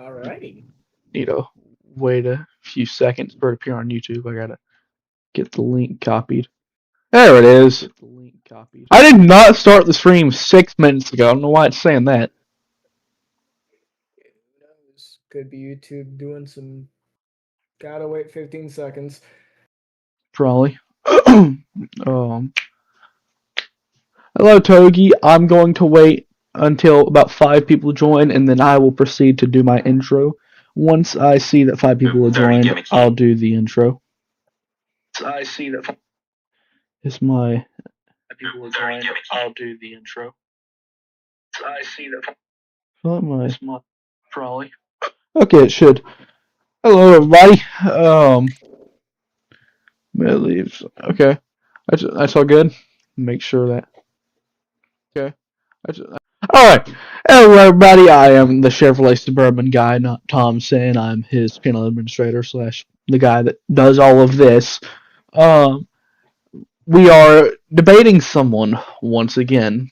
Alrighty. Need to wait a few seconds for it to appear on YouTube. I gotta get the link copied. There it is. I did not start the stream 6 minutes ago. I don't know why it's saying that. Who knows? Could be YouTube doing some. Gotta wait 15 seconds. Probably. Hello, Togi. I'm going to wait until about 5 people join, and then I will proceed to do my intro. Once I see that 5 people have joined, I'll do the intro. I see that is my people have joined. I'll do the intro. I see that. My probably. Okay, it should. Hello, everybody. Leaves. Okay, that's all good. Make sure that. Okay. All right. Hello, everybody. I am the Chevrolet Suburban guy, not Tom saying I'm his channel administrator slash the guy that does all of this. Um, we are debating someone once again.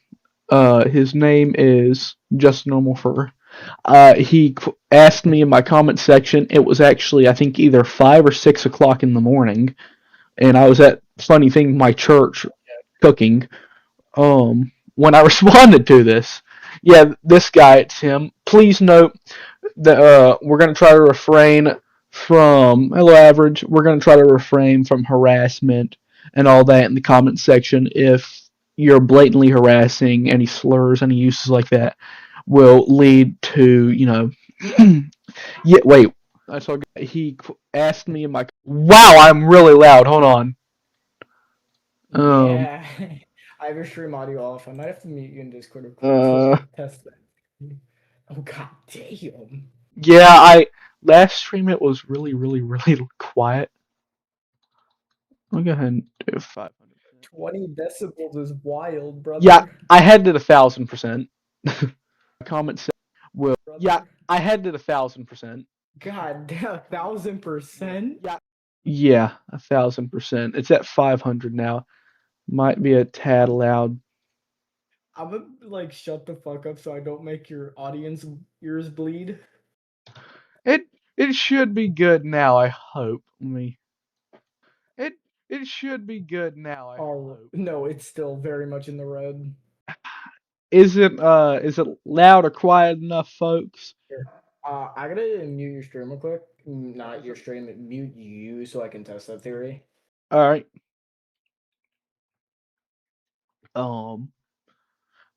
His name is Just Normal Fur. He asked me in my comment section. It was actually, I think, either 5 or 6 o'clock in the morning, and I was at funny thing my church cooking. When I responded to this, yeah, this guy, it's him. Please note that we're gonna try to refrain from hello average. We're gonna try to refrain from harassment and all that in the comment section. If you're blatantly harassing, any slurs, any uses like that will lead to yeah. Wait, I saw he asked me in my wow. I'm really loud. Hold on. Um. Yeah. I have your stream audio off. I might have to mute you in Discord real quick so I Uh. can test that. Oh, god damn. Yeah. I last stream it was really quiet. I'll go ahead and do 500%. 20 decibels is wild, Yeah, brother. I had it 1,000%. Comment section will. Yeah, I had it 1,000%. God damn, 1000%? Yeah. Yeah, 1,000%. It's at 500 now. Might be a tad loud. I'm gonna like shut the fuck up so I don't make your audience ears bleed. It it should be good now. I hope. Let me. It it should be good now. I Oh hope. no, it's still very much in the red. Is it loud or quiet enough, folks? Here. I gotta mute your stream real quick. Not your stream, mute you so I can test that theory. All right. Um.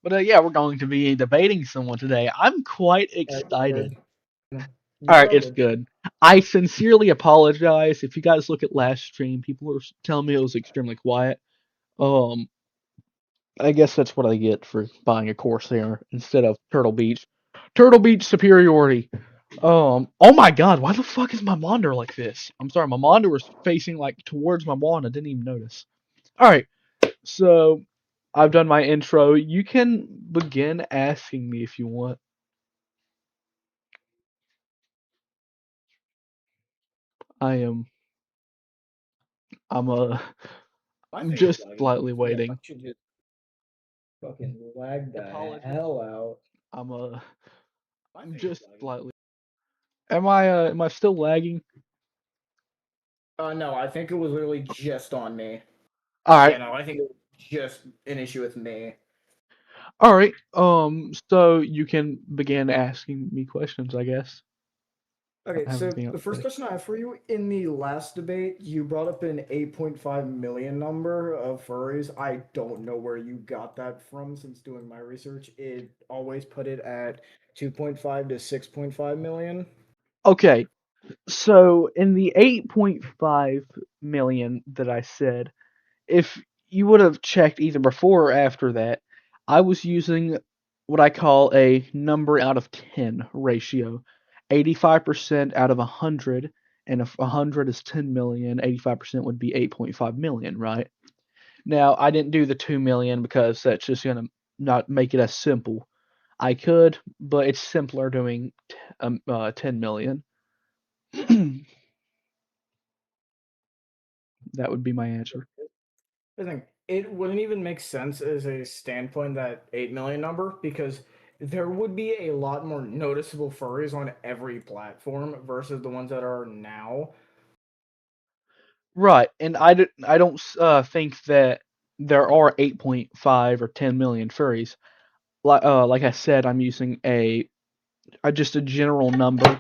But yeah, we're going to be debating someone today. I'm quite Alright, excited. you All right, it's started. good. I sincerely apologize if you guys look at last stream. People were telling me it was extremely quiet. Um, I guess that's what I get for buying a Corsair instead of Turtle Beach. Turtle Beach superiority. Oh my God, why the fuck is my monitor like this? I'm sorry, my monitor was facing like towards my wall and I didn't even notice. All right, so I've done my intro. You can begin asking me if you want. I am. I'm My I'm thing is just lagging. slightly Yeah, I waiting. should just fucking lag the Apologies. hell out. I'm My I'm thing is just lagging. slightly. Am I still lagging? No, I think it was literally just on me. All Yeah, right. no, I think it was just an issue with me. All right. So you can begin asking me questions, I guess. I Okay, don't have so anything the else to first say. question I have for you in the last debate, you brought up an 8.5 million number of furries. I don't know where you got that from since doing my research. It always put it at 2.5 to 6.5 million. Okay. So in the 8.5 million that I said, if you would have checked either before or after that, I was using what I call a number out of 10 ratio. 85% out of 100, and if 100 is 10 million, 85% would be 8.5 million, right? Now, I didn't do the 2 million because that's just going to not make it as simple. I could, but it's simpler doing 10 million. That would be my answer. I think it wouldn't even make sense as a standpoint that 8 million number because there would be a lot more noticeable furries on every platform versus the ones that are now. Right, and I don't think that there are 8.5 or 10 million furries. Like I said, I'm using a just a general number.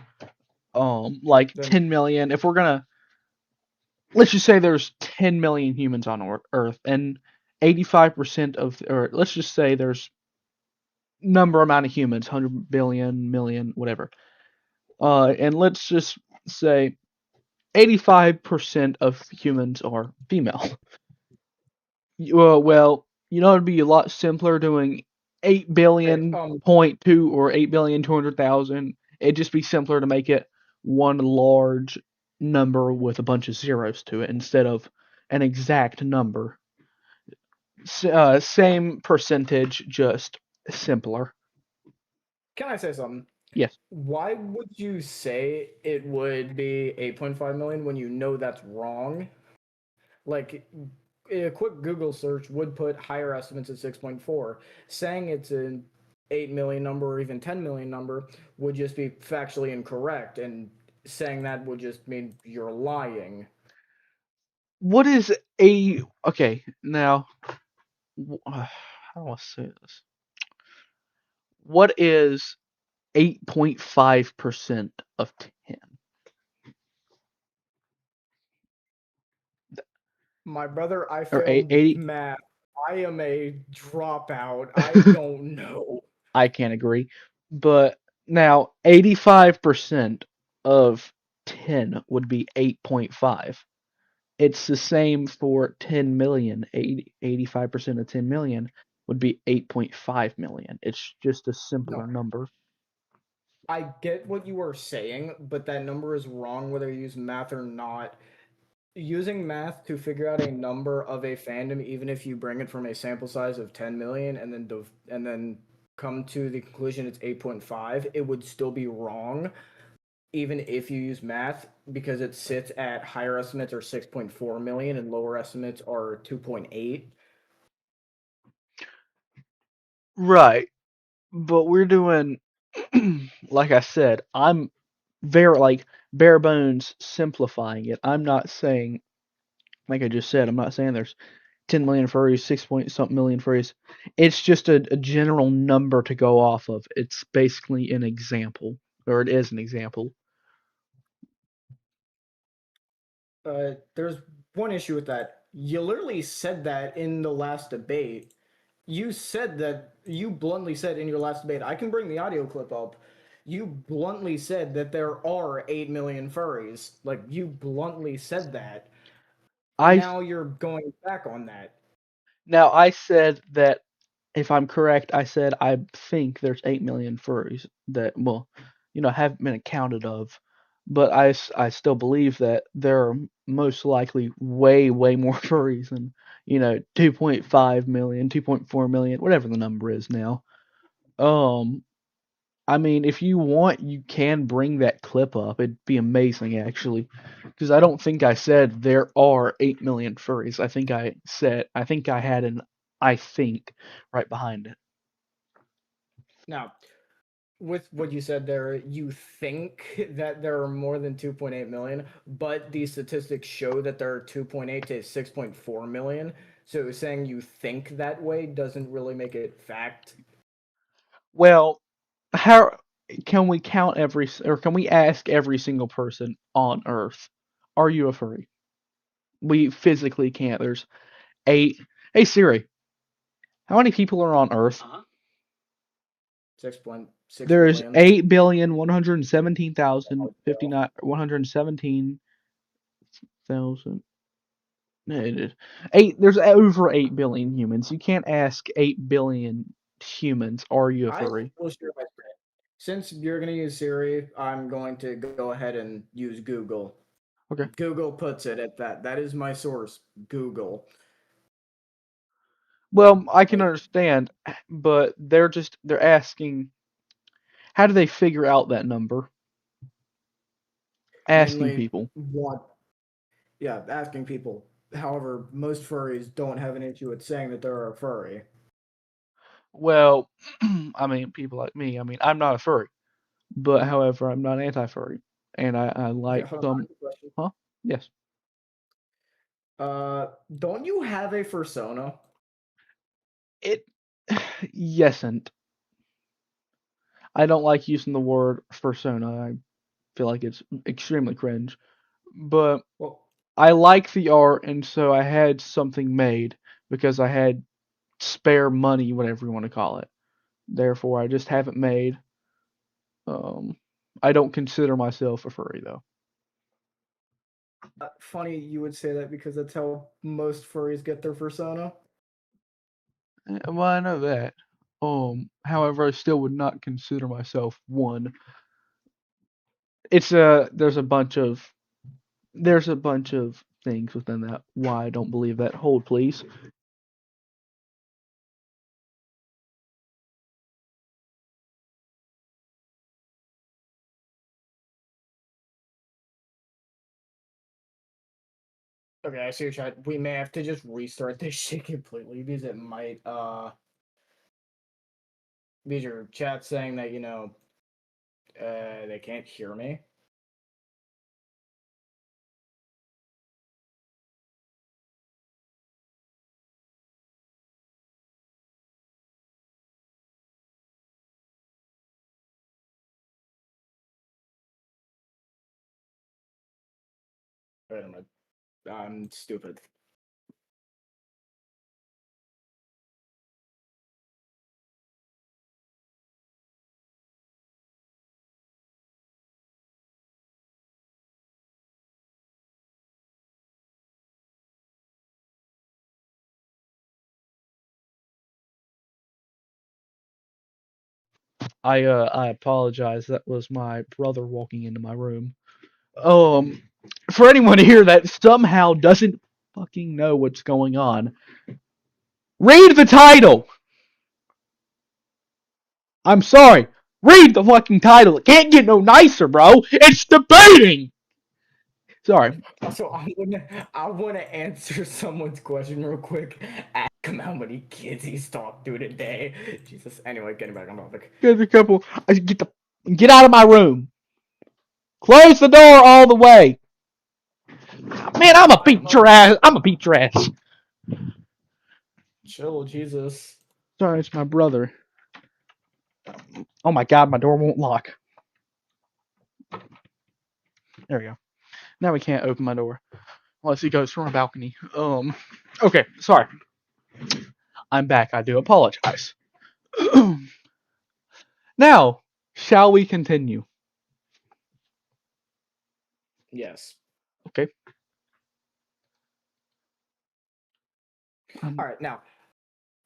Like Then 10 million. If we're gonna let's just say there's 10 million humans on Earth, and 85% of, or let's just say there's number amount of humans, 100 billion, million, whatever. And let's just say 85% of humans are female. Well, it'd be a lot simpler doing 8 okay, billion point two or 8,200,000. It'd just be simpler to make it one large number with a bunch of zeros to it instead of an exact number. Same percentage, just simpler. can I say something? Yes. Why would you say it would be 8.5 million when you know that's wrong? Like a quick Google search would put higher estimates at 6.4. Saying it's an 8 million number or even 10 million number would just be factually incorrect, and saying that would just mean you're lying. What is a okay now? How do I say this? What is 8.5% of 10? My brother, I Or failed 80? math. I am a dropout. I don't know. I can't agree. But now 85% of 10 would be 8.5. It's the same for 10 million. 85% of 10 million would be 8.5 million. It's just a No, simpler number. I get what you are saying, but that number is wrong whether you use math or not. Using math to figure out a number of a fandom, even if you bring it from a sample size of 10 million and then come to the conclusion it's 8.5, it would still be wrong even if you use math because it sits at higher estimates are 6.4 million and lower estimates are 2.8. Right. But we're doing, like I said, I'm very, like, bare bones simplifying it. I'm not saying, like I just said, I'm not saying there's 10 million furries, 6 point something million furries. It's just a general number to go off of. It's basically an example, or it is an example. There's one issue with that. You literally said that in the last debate. You said that you bluntly said in your last debate, I can bring the audio clip up. You bluntly said that there are 8 million furries. Like, you bluntly said that. I Now you're going back on that. Now I said that if I'm correct, I said I think there's 8 million furries that, well, haven't been accounted of, but I still believe that there are most likely way, way more furries than, 2.5 million, 2.4 million, whatever the number is now. Um, I mean, if you want, you can bring that clip up. It'd be amazing, actually, because I don't think I said there are 8 million furries. I think I had an I think right behind it. Now, with what you said there, you think that there are more than 2.8 million, but the statistics show that there are 2.8 to 6.4 million. So saying you think that way doesn't really make it fact. Well, how can we count or can we ask every single person on Earth, are you a furry? We physically can't. There's eight. Hey Siri, how many people are on Earth? 6.6 There's million. 8,117,059 117,000. There's over 8 billion humans. You can't ask 8 billion humans, are you a I furry? will share my screen. Since you're going to use Siri, I'm going to go ahead and use Google. Okay. Google puts it at that. That is my source, Google. Well, I can Like, understand, but they're asking, how do they figure out that number? Asking mainly people. want, yeah, asking people. However, most furries don't have an issue with saying that they're a furry. Well, I mean, people like me. I mean, I'm not a furry, but however, I'm not anti-furry, and I Okay, like hold on. I some. have a question. Huh? Yes. Don't you have a fursona? It. Yes, and I don't like using the word persona. I feel like it's extremely cringe, but Well, I like the art, and so I had something made because I had spare money, whatever you want to call it. Therefore, I just have it made. Um, I don't consider myself a furry though. funny you would say that because that's how most furries get their fursona. Well, I know that. However, I still would not consider myself one. It's a there's a bunch of things within that why I don't believe that. Hold, please. Okay, I see your chat. We may have to just restart this shit completely because it might because your chat saying that they can't hear me. Wait a minute. I'm stupid. I apologize. That was my brother walking into my room. Um, for anyone here that somehow doesn't fucking know what's going on, read the title. I'm sorry. Read the fucking title. It can't get no nicer, bro. It's debating. Sorry. Also, I wanna answer someone's question real quick. Ask him how many kids he's talked to today. Jesus. Anyway, getting back on topic. There's a couple. Get out of my room. Close the door all the way. Man, I'm a I beat am your ass. I'm a beat your ass. chill, Jesus. Sorry, it's my brother. Oh my god, my door won't lock. There we go. Now we can't open my door unless he goes from a balcony. Okay, sorry. I'm back. I do apologize. Now, shall we continue? Yes. Okay. All right. Now,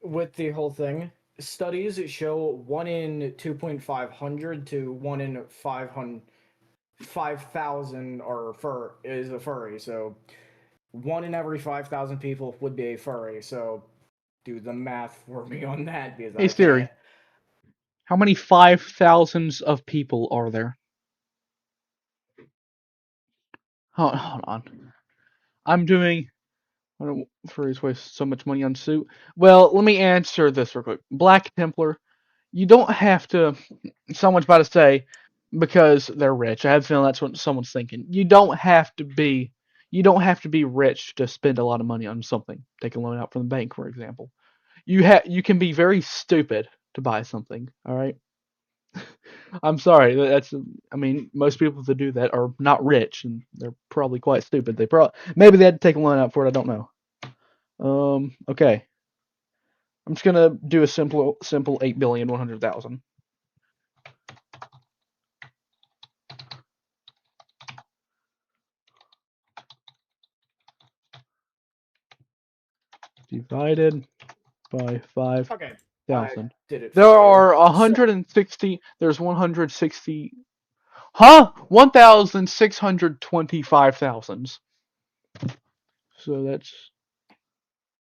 with the whole thing, studies show 1 in 2,500 to 1 in 5,000 or fur is a furry. So 1 in every 5,000 people would be a furry. So do the math for me on that because Hey I Siri, can't. how many 5,000s of people are there? Hold on. I'm doing. I don't furries waste so much money on suit. Well, let me answer this real quick. Black Templar, you don't have to. Someone's about to say because they're rich. I have a feeling that's what someone's thinking. You don't have to be. You don't have to be rich to spend a lot of money on something. Take a loan out from the bank, for example. You can be very stupid to buy something. All right. I'm sorry. That's. I mean, most people that do that are not rich, and they're probably quite stupid. Maybe they had to take a loan out for it. I don't know. Okay. I'm just gonna do a simple 8,100,000 divided by Okay, I 5,000. did it There for you. are So 160. There's 160. Huh? 1,625,000s. So that's.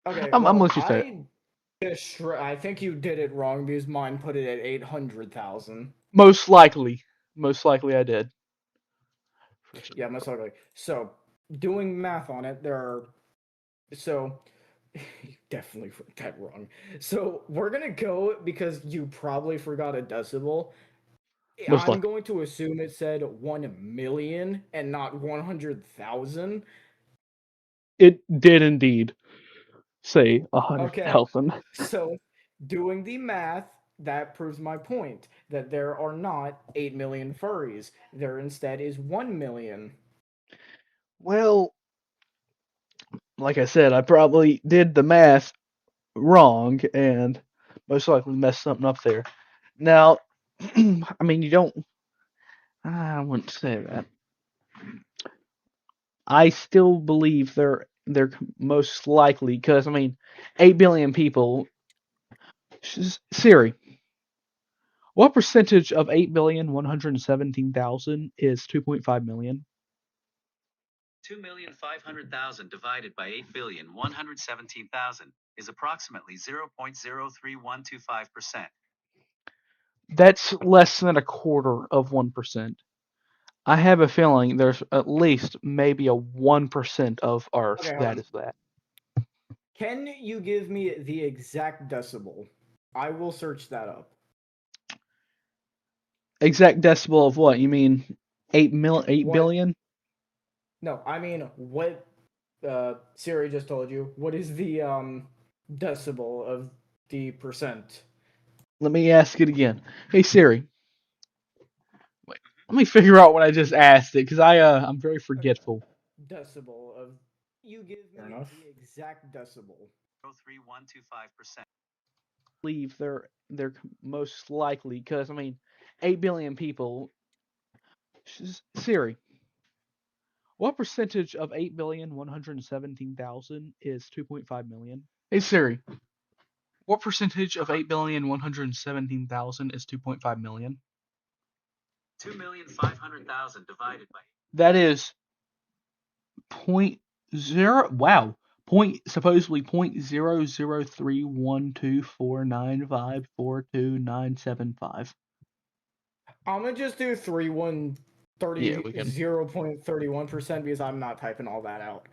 okay, I'm well let you say it. I think you did it wrong because mine put it at 800,000. Most likely. Most likely I did. Yeah, most likely. So doing math on it, there are so You definitely put that wrong. So we're gonna go because you probably forgot a decimal. Most I'm likely. going to assume it said 1 million and not 100,000. It did indeed say Okay, 100,000. so doing the math, that proves my point that there are not 8 million furries. There instead is 1 million. Well, like I said, I probably did the math wrong and most likely messed something up there. Now, I mean, you don't. I wouldn't say that. I still believe they're most likely because I mean, 8 billion people. Siri, what percentage of 8,117,000 is 2.5 million? 2,500,000 divided by 8,117,000 is approximately 0.03125%. That's less than a quarter of 1%. I have a feeling there's at least maybe a 1% of Earth Okay, hold that on. is that. Can you give me the exact decibel? I will search that up. Exact decibel of what? You mean 8 What? billion? No, I mean what Siri just told you. What is the decibel of the percent? Let me ask it again. Hey Siri, wait, let me figure out what I just asked it because I'm very Okay. forgetful. Decibel of you give Fair me enough. the exact decibel. 0.03125%. Believe they're most likely because I mean, 8 billion people. Siri, what percentage of 8,117,000 is 2.5 million? Hey Siri, what percentage of 8,117,000 is 2.5 million? 2,500,000 divided by That is point zero. Wow, point supposedly 0.0031249542975. I'm gonna just do 3130 Yeah, we can. 0.31% because I'm not typing all that out.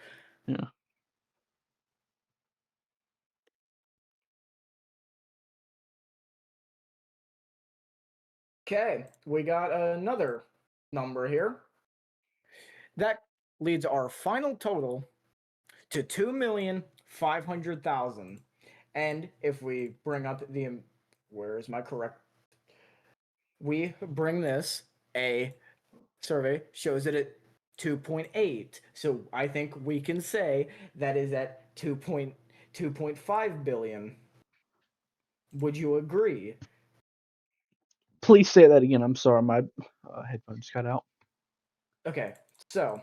Yeah. Okay, we got another number here. That leads our final total to 2,500,000. And if we bring up the where is my correct? We bring this a survey shows it at 2.8. So I think we can say that is at 2.5 billion. Would you agree? Please say that again. I'm sorry, my headphones cut out. Okay, so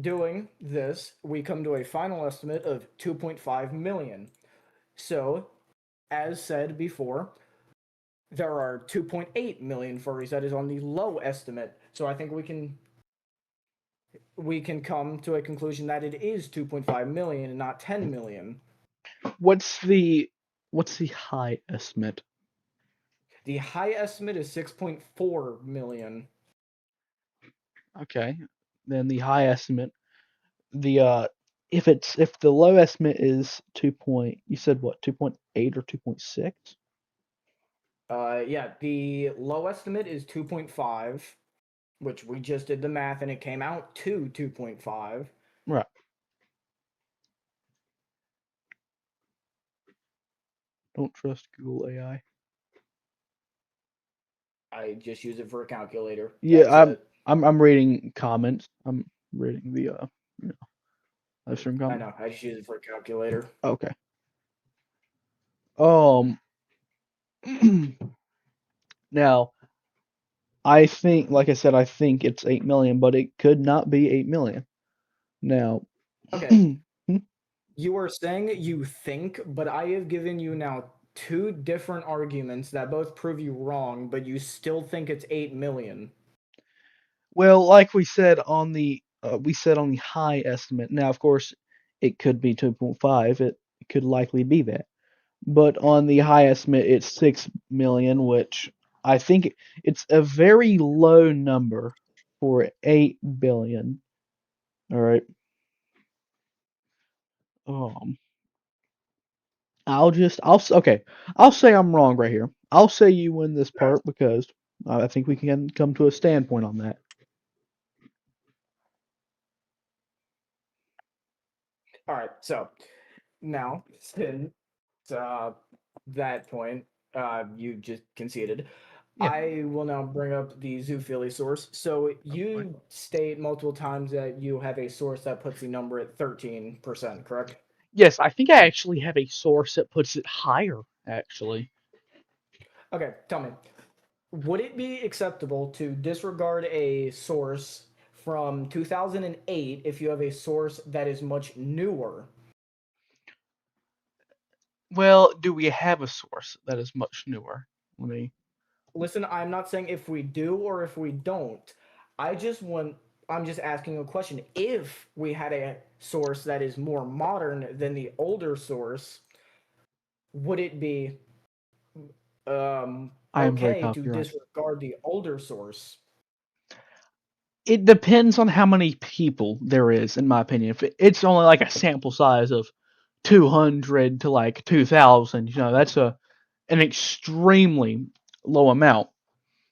doing this, we come to a final estimate of 2.5 million. So, as said before, there are 2.8 million furries. That is on the low estimate. So I think we can come to a conclusion that it is 2.5 million and not 10 million. What's the what's the high estimate? The high estimate is 6.4 million. Okay, then the high estimate. The if the low estimate is 2 point, you said what, 2.8 or 2.6? Yeah, the low estimate is 2.5, which we just did the math and it came out to 2.5. Right. Don't trust Google AI. I just use it for a calculator. Yeah, That's it. I'm reading comments. I'm reading the you know, live stream I comments. know. I just use it for a calculator. Okay. Um now I think, like I said, I think it's 8 million, but it could not be 8 million. Now, Okay, you are saying you think, but I have given you now two different arguments that both prove you wrong, but you still think it's 8 million. well, like we said on the high estimate. Now, of course, it could be 2.5. It could likely be that. But on the high estimate, it's 6 million, which I think it's a very low number for 8 billion. All right. Um, I'll say I'm wrong right here. I'll say you win this part because I think we can come to a standpoint on that. All right, so now since uh, that point, you just conceded. Yeah. I will now bring up the zoophily source. So Okay. you state multiple times that you have a source that puts the number at 13%, correct? Yes, I think I actually have a source that puts it higher, actually. Okay, tell me, would it be acceptable to disregard a source from 2008 if you have a source that is much newer? Well, do we have a source that is much newer? Let me. Listen, I'm not saying if we do or if we don't. I just want I'm just asking a question. If we had a source that is more modern than the older source, would it be I am very okay to copyright. disregard the older source? It depends on how many people there is, in my opinion. If it's only like a sample size of 200 to like 2,000, that's an extremely low amount.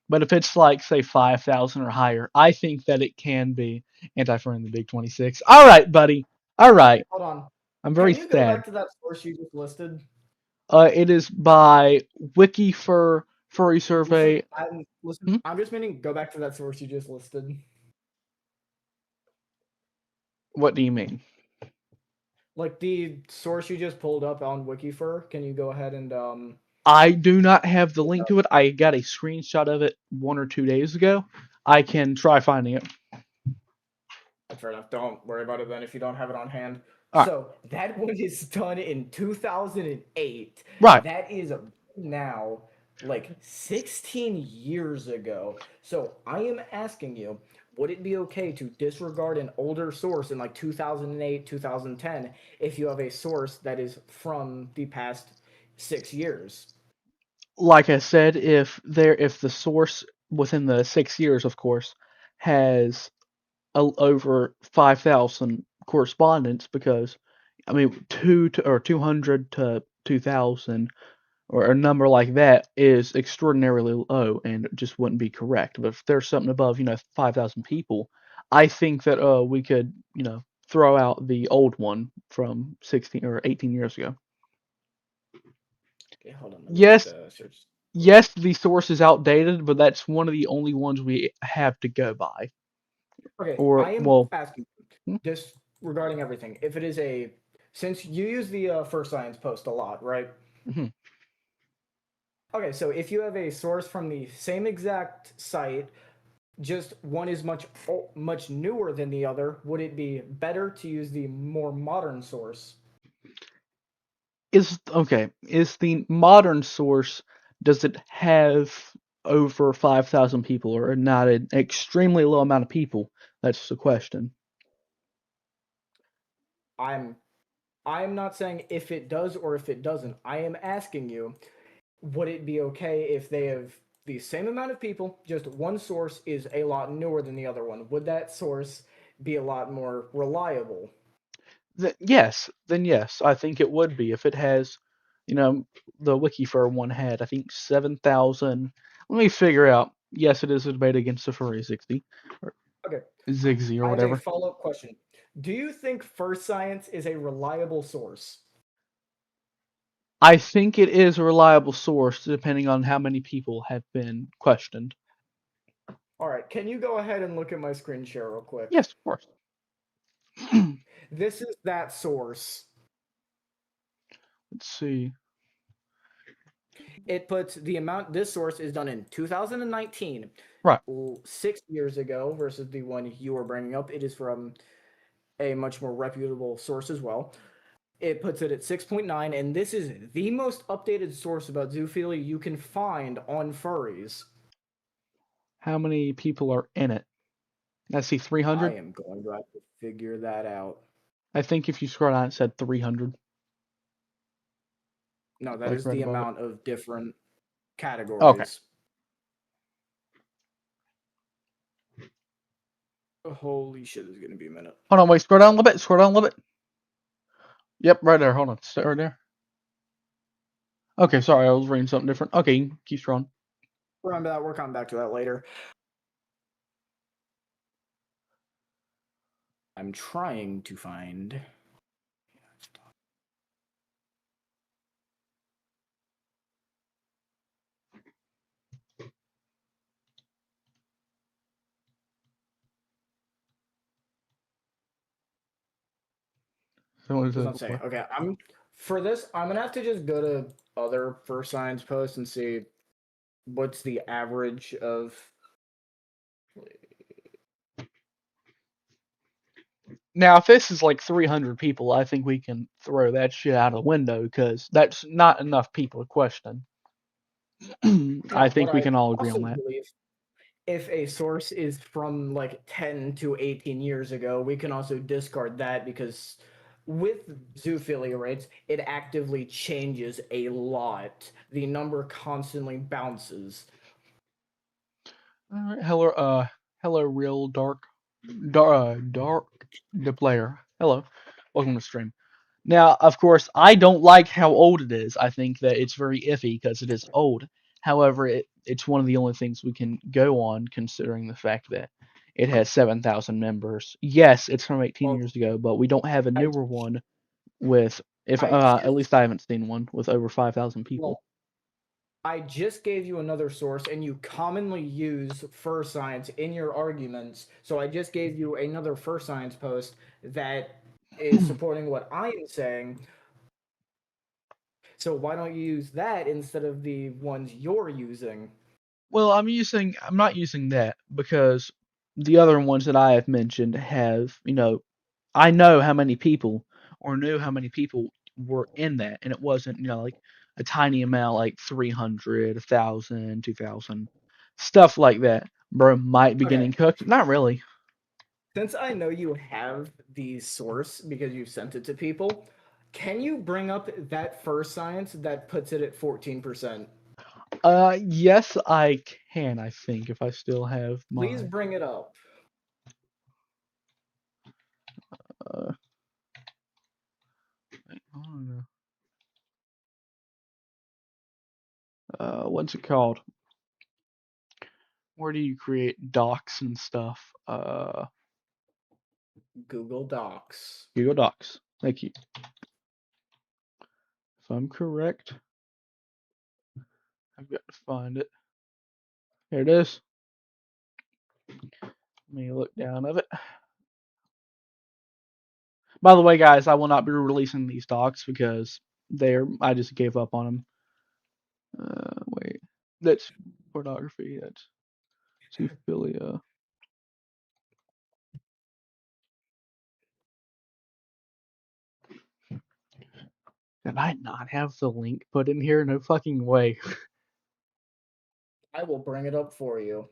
But if it's like say 5,000 or higher, I think that it can be anti-furry in the Big 26. All right, buddy. All Okay, right. hold on. I'm very Can you go sad. back to that source you just listed? It is by Wiki Furry Listen, Survey. listen. Hmm? I'm just meaning go back to that source you just listed. What do you mean? Like the source you just pulled up on Wikifur. Can you go ahead and I do not have the link to it. I got a screenshot of it 1 or 2 days ago. I can try finding it. Fair enough. Don't worry about it then if you don't have it on hand. All right. So that one is done in 2008. Right. That is now like 16 years ago. So I am asking you, would it be okay to disregard an older source in like 2008, 2010 if you have a source that is from the past 6 years? Like I said, if the source within the 6 years, of course, has over 5,000 correspondence, because I mean 200 to 2,000 or a number like that is extraordinarily low and it just wouldn't be correct. But if there's something above 5,000 people, I think that we could throw out the old one from 16 or 18 years ago. Okay, hold on. Let me just Yes, search quick. yes, the source is outdated, but that's one of the only ones we have to go by. Okay, Or I am well, asking hmm, just regarding everything. If it is a since you use the First Science post a lot, right? mhm. Okay, so if you have a source from the same exact site, just one is much newer than the other, would it be better to use the more modern source? Is the modern source, does it have over 5,000 people or not an extremely low amount of people? That's the question. I'm I'm not saying if it does or if it doesn't. I am asking you, would it be okay if they have the same amount of people, just one source is a lot newer than the other one? Would that source be a lot more reliable? Then yes, I think it would be if it has, you know, the wiki for one had I think 7,000. Let me figure out. Yes, it is a debate against the furry 60 or Okay, Zigzy or I have a whatever. follow up question. Do you think First Science is a reliable source? I think it is a reliable source depending on how many people have been questioned. All right, can you go ahead and look at my screen share real quick? Yes, of course. This is that source. Let's see. It puts the amount, this source is done in 2019, Right. 6 years ago, versus the one you were bringing up. It is from a much more reputable source as well. It puts it at 6.9, and this is the most updated source about zoophilia you can find on furries. How many people are in it? I see I 300. am going to have to figure that out. I think if you scroll down, it said 300, No, that like is right the above it. amount of different Okay. categories. Holy shit, it's gonna be a minute. Hold on, wait, scroll down a little bit. Scroll down a little bit. Yep, right there. Hold on. Stay right there. Okay, sorry, I was reading something different. Okay, keep strong. Remember that. We'll come back to that later. I'm trying to find. So That's what I'm saying. Okay, for this. I'm gonna have to just go to other first science posts and see what's the average of. Now, if this is like 300 people, I think we can throw that shit out of the window because that's not enough people to question. I No, what think we I can all agree also on that. believe, if a source is from like 10 to 18 years ago, we can also discard that because with zoophilia rates, it actively changes a lot. The number constantly bounces. All right, hello, real dark, the player. Hello, welcome to stream. Now, of course, I don't like how old it is. I think that it's very iffy because it is old. However, it's one of the only things we can go on considering the fact that it has 7,000 members. Yes, it's from 18 Well, years ago, but we don't have a I newer one with, if I at just least I haven't seen one with over 5,000 people. well, I just gave you another source, and you commonly use fur science in your arguments. So I just gave you another fur science post that is supporting what I am saying. So why don't you use that instead of the ones you're using? Well, I'm not using that because the other ones that I have mentioned have, I know how many people or knew how many people were in that, and it wasn't, like a tiny amount, like 300, 1,000, 2,000, stuff like that. Bro, might be Okay, getting cooked. Not really. since I know you have the source because you sent it to people, can you bring up that fur science that puts it at 14%? Yes, I can, I think, if I still have Please my, bring it up. uh, I don't know. What's it called? Where do you create docs and stuff? Google Docs. Google Docs. Thank you. If I'm correct, I've got to find it. Here it is. Let me look down of it. By the way, guys, I will not be releasing these docs because I just gave up on them. Wait. That's pornography. That's zoophilia. Did I not have the link put in here? No fucking way. I will bring it up for you.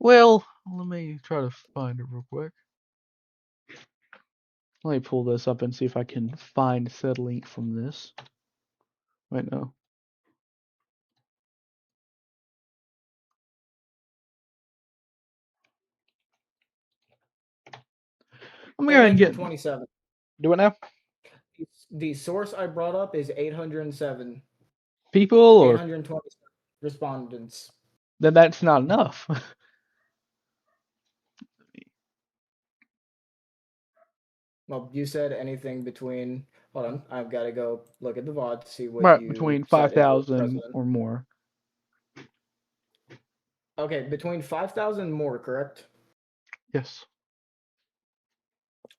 Well, let me try to find it real quick. Let me pull this up and see if I can find said link from this. Wait, no. Let me go ahead and get 827. do it now. The source I brought up is 807. People or 827 respondents. then that's not enough. Well, you said anything between. Hold on, I've got to go look at the VOD to see what Right, you between said if you're 5,000 president. or more. Okay, between 5,000 more, correct? Yes.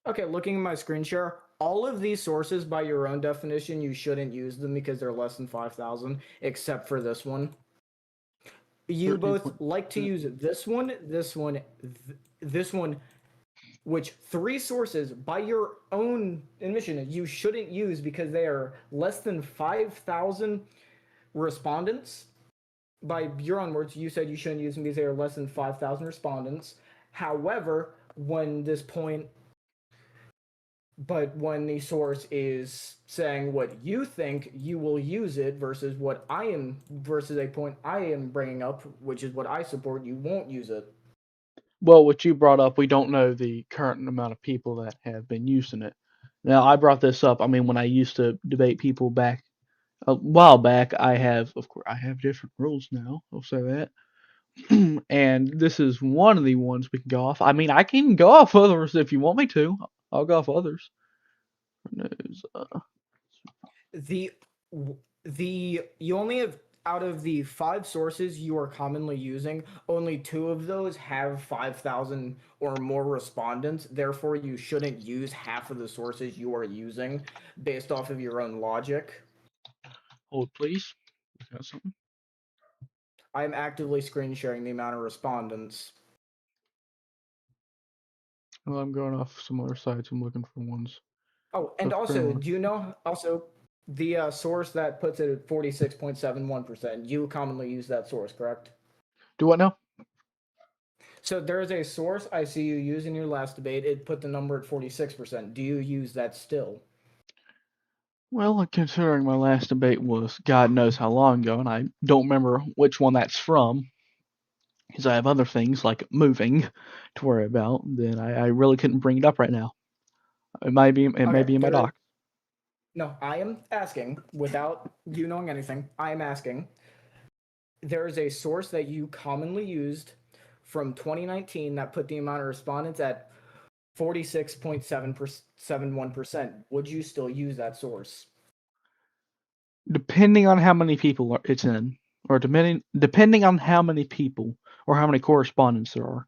Okay, looking at my screen share, all of these sources, by your own definition, you shouldn't use them because they're less than 5,000, except for this one. You both like to 13.2. use this one, which three sources, by your own admission, you shouldn't use because they are less than 5,000 respondents. By your own words, you said you shouldn't use them because they are less than 5,000 respondents. However, when this point but when the source is saying what you think, you will use it versus what I am versus a point I am bringing up, which is what I support, you won't use it. Well, what you brought up, we don't know the current amount of people that have been using it. Now, I brought this up, when I used to debate people back a while back, of course, I have different rules now. I'll say that. And this is one of the ones we can go off. I mean, I can go off others if you want me to. I'll go off others. News, The the you only have, out of the 5 sources you are commonly using, only 2 of those have 5,000 or more respondents. Therefore, you shouldn't use half of the sources you are using based off of your own logic. hold, please. Got something? I'm actively screen sharing the amount of respondents. Well, I'm going off some other sites. I'm looking for ones. Oh, and also, do you know also the source that puts it at 46.71%? You commonly use that source, correct? Do what now? So there is a source I see you use in your last debate. It put the number at 46%. Do you use that still? Well, considering my last debate was God knows how long ago, and I don't remember which one that's from, because I have other things like moving to worry about, then I really couldn't bring it up right now. It may be Okay, in my doc. no, I am asking without you knowing anything. I am asking. There is a source that you commonly used from 2019 that put the amount of respondents at 46.771%. Would you still use that source? Depending on how many people it's in, or depending on how many people or how many correspondents there are.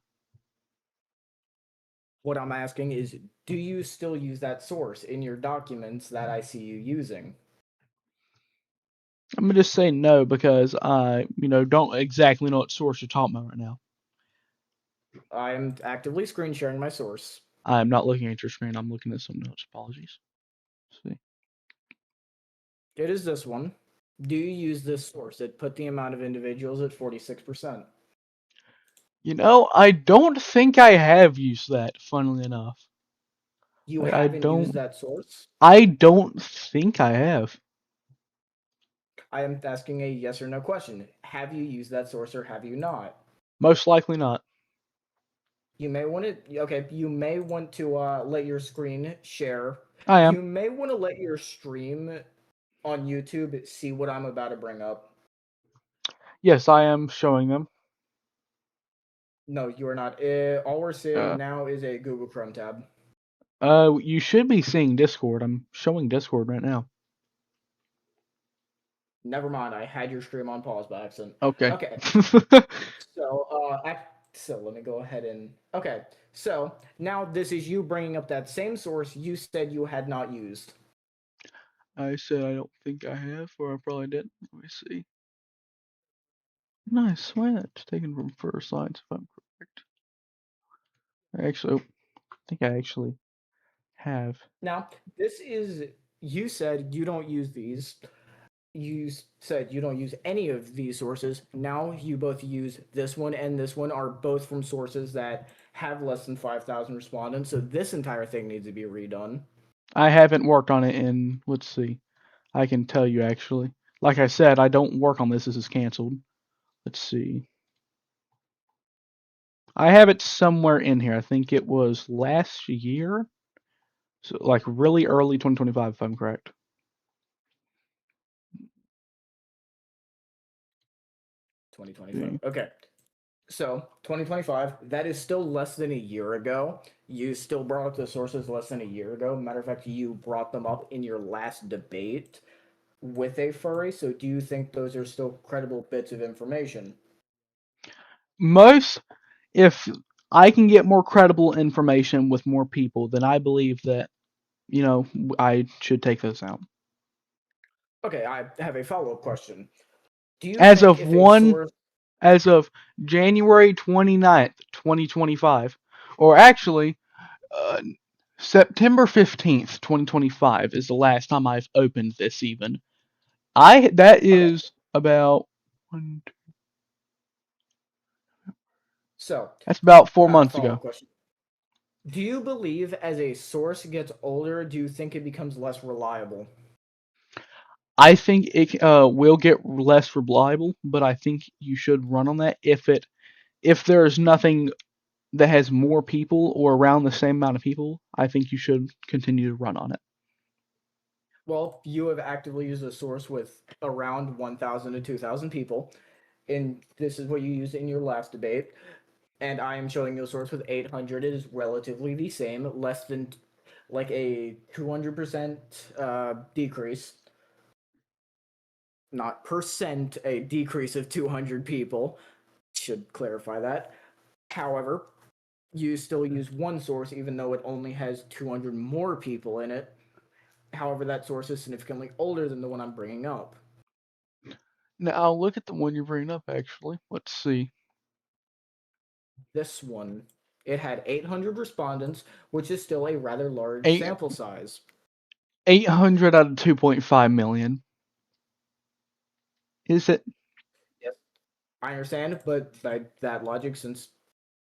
What I'm asking is, do you still use that source in your documents that I see you using? I'm gonna just say no because I, don't exactly know what source you're talking about right now. I'm actively screen sharing my source. I'm not looking at your screen. I'm looking at some notes. Apologies. Let's see. It is this one. Do you use this source? It put the amount of individuals at 46%. I don't think I have used that. Funnily enough, You I haven't used don't. that source? I don't think I have. I am asking a yes or no question. Have you used that source or have you not? Most likely not. You may want to, okay, you may want to let your screen share. I am. You may want to let your stream on YouTube see what I'm about to bring up. Yes, I am showing them. No, you are not. All we're seeing Uh, now is a Google Chrome tab. you should be seeing Discord. I'm showing Discord right now. Never mind, I had your stream on pause by accident. Okay. Okay, so so let me go ahead and okay. So now this is you bringing up that same source you said you had not used. I said I don't think I have, or I probably didn't. Let me see. Nice switch. Taken from first science, if I'm correct. I think I actually have. Now this is, you said you don't use these. You said you don't use any of these sources. Now you both use this one and this one are both from sources that have less than 5,000 respondents. So this entire thing needs to be redone. I haven't worked on it in, let's see. I can tell you actually. Like I said, I don't work on this. This is canceled. Let's see. I have it somewhere in here. I think it was last year. So like really early 2025, if I'm correct. 2025. Okay. So 2025, that is still less than a year ago. You still brought up the sources less than a year ago. Matter of fact, you brought them up in your last debate with a furry. So do you think those are still credible bits of information? Most, if I can get more credible information with more people, then I believe that, I should take those out. Okay, I have a follow-up question. Do you As think of if a one, source as of January 29th, 2025, or actually, uh, September 15th, 2025 is the last time I've opened this even. That okay, is about one, so that's about 4 months follow-up ago. question. Do you believe as a source gets older, do you think it becomes less reliable? I think it will get less reliable, but I think you should run on that if there is nothing that has more people or around the same amount of people. I think you should continue to run on it. Well, you have actively used a source with around 1,000 to 2,000 people, and this is what you used in your last debate. And I am showing you a source with 800. It is relatively the same, less than like a 200% decrease, not percent, a decrease of 200 people. Should clarify that. However, you still use one source even though it only has 200 more people in it. However, that source is significantly older than the one I'm bringing up. Now I'll look at the one you're bringing up. Actually, let's see. This one, it had 800 respondents, which is still a rather large Eight sample size. 800 out of 2.5 million. Is it? Yes, I understand, but by that logic, since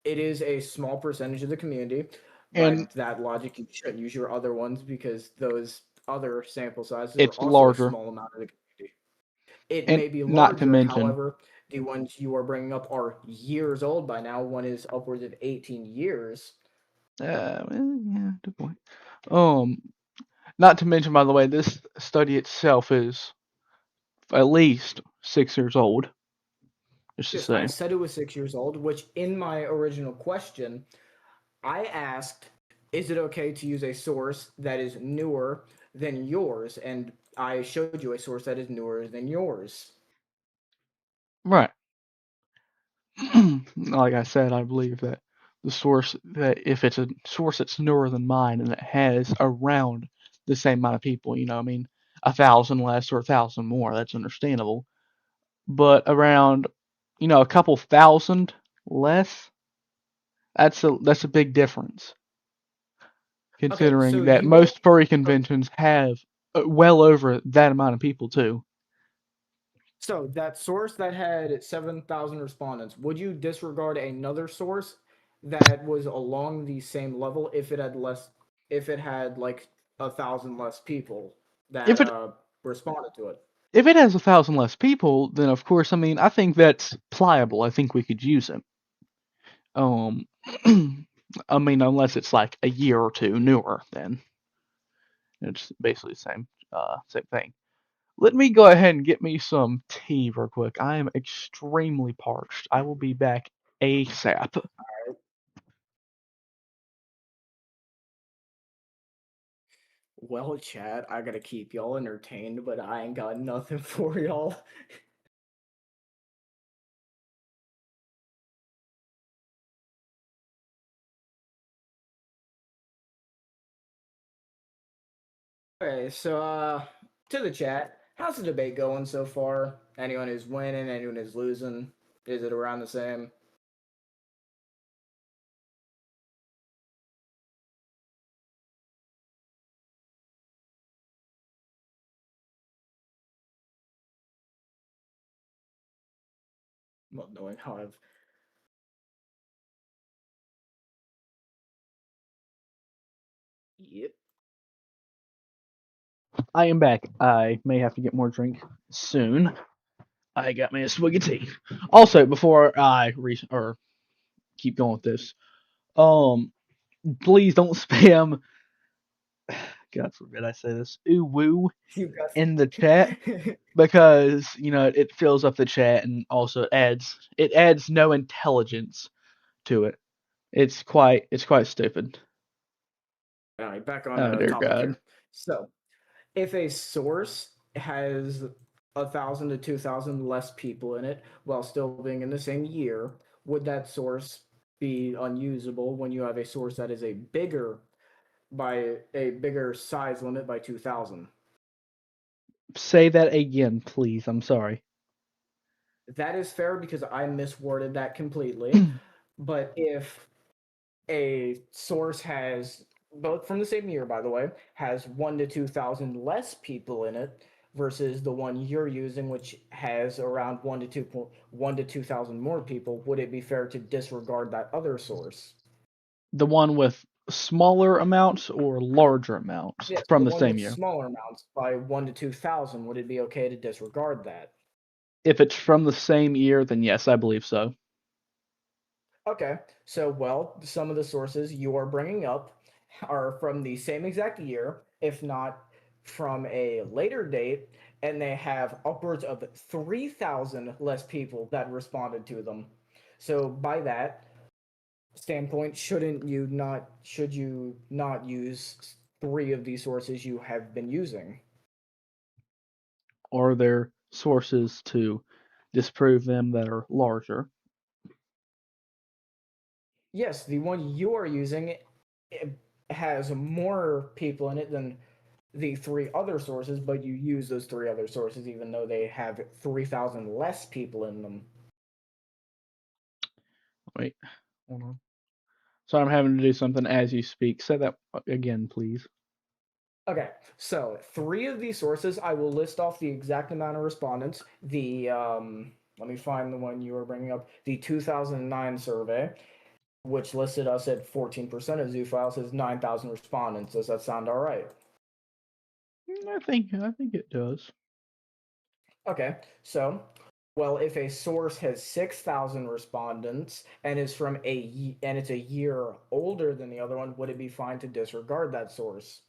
it is a small percentage of the community, by And that logic, you shouldn't use your other ones because those other sample sizes are it's also a larger. small amount of the community. It And may be not to larger, mention, however, the ones you are bringing up are years old by now. One is upwards of 18 years. yeah, good point. Um, Not to mention, by the way, this study itself is at least 6 years old. Just to Yes, I say, said it was 6 years old, which in my original question, I asked, is it okay to use a source that is newer than yours? And I showed you a source that is newer than yours. right? Like I said, I believe that the source that if it's a source that's newer than mine and it has around the same amount of people, I mean, 1,000 less or 1,000 more, that's understandable. But around, a couple thousand less, that's a big difference. Okay, so Considering that you are. most furry conventions have well over that amount of people too. So that source that had 7,000 respondents, would you disregard another source that was along the same level if it had like 1,000 less people that If it responded to it? if it has 1,000 less people, then of course, I mean, I think that's pliable. I think we could use it. Um, I mean, unless it's like a year or two newer, then it's basically the same thing. Let me go ahead and get me some tea real quick. I am extremely parched. I will be back ASAP. Well, chat, I gotta keep y'all entertained, but I ain't got nothing for y'all. Okay, so to the chat, how's the debate going so far? Anyone who's winning, anyone who's losing? Is it around the same? Well, knowing how I've. Yep. I am back. I may have to get more drink soon. I got me a swig of tea. Also, before I or keep going with this, um, please don't spam. God forbid I say this. Ooh woo You got. in the chat because it fills up the chat and also it adds no intelligence to it. It's quite stupid. All right, back on Oh a dear topic God. here. So, if a source has 1,000 to 2,000 less people in it while still being in the same year, would that source be unusable when you have a source that is a bigger size limit by 2,000? Say that again, please. I'm sorry. That is fair because I misworded that completely. But if a source has both from the same year, by the way, has 1 to 2,000 less people in it versus the one you're using, which has around 1 to 2,000 more people, would it be fair to disregard that other source? The one with smaller amounts or larger amounts Yes, from the the one same with year. smaller amounts by 1 to 2,000. Would it be okay to disregard that? If it's from the same year, then yes, I believe so. Okay, so well, some of the sources you are bringing up are from the same exact year, if not from a later date, and they have upwards of 3,000 less people that responded to them. So by that standpoint, should you not use three of these sources you have been using? Are there sources to disprove them that are larger? Yes, the one you are using has more people in it than the three other sources, but you use those three other sources even though they have 3,000 less people in them. Wait, hold on. So I'm having to do something as you speak. Say that again, please. Okay, so three of these sources, I will list off the exact amount of respondents. Let me find the one you were bringing up. The 2009 survey, which listed us at 14% of zoophiles, has 9,000 respondents. Does that sound all right? I think it does. Okay, so, well, if a source has 6,000 respondents and is from and it's a year older than the other one, would it be fine to disregard that source?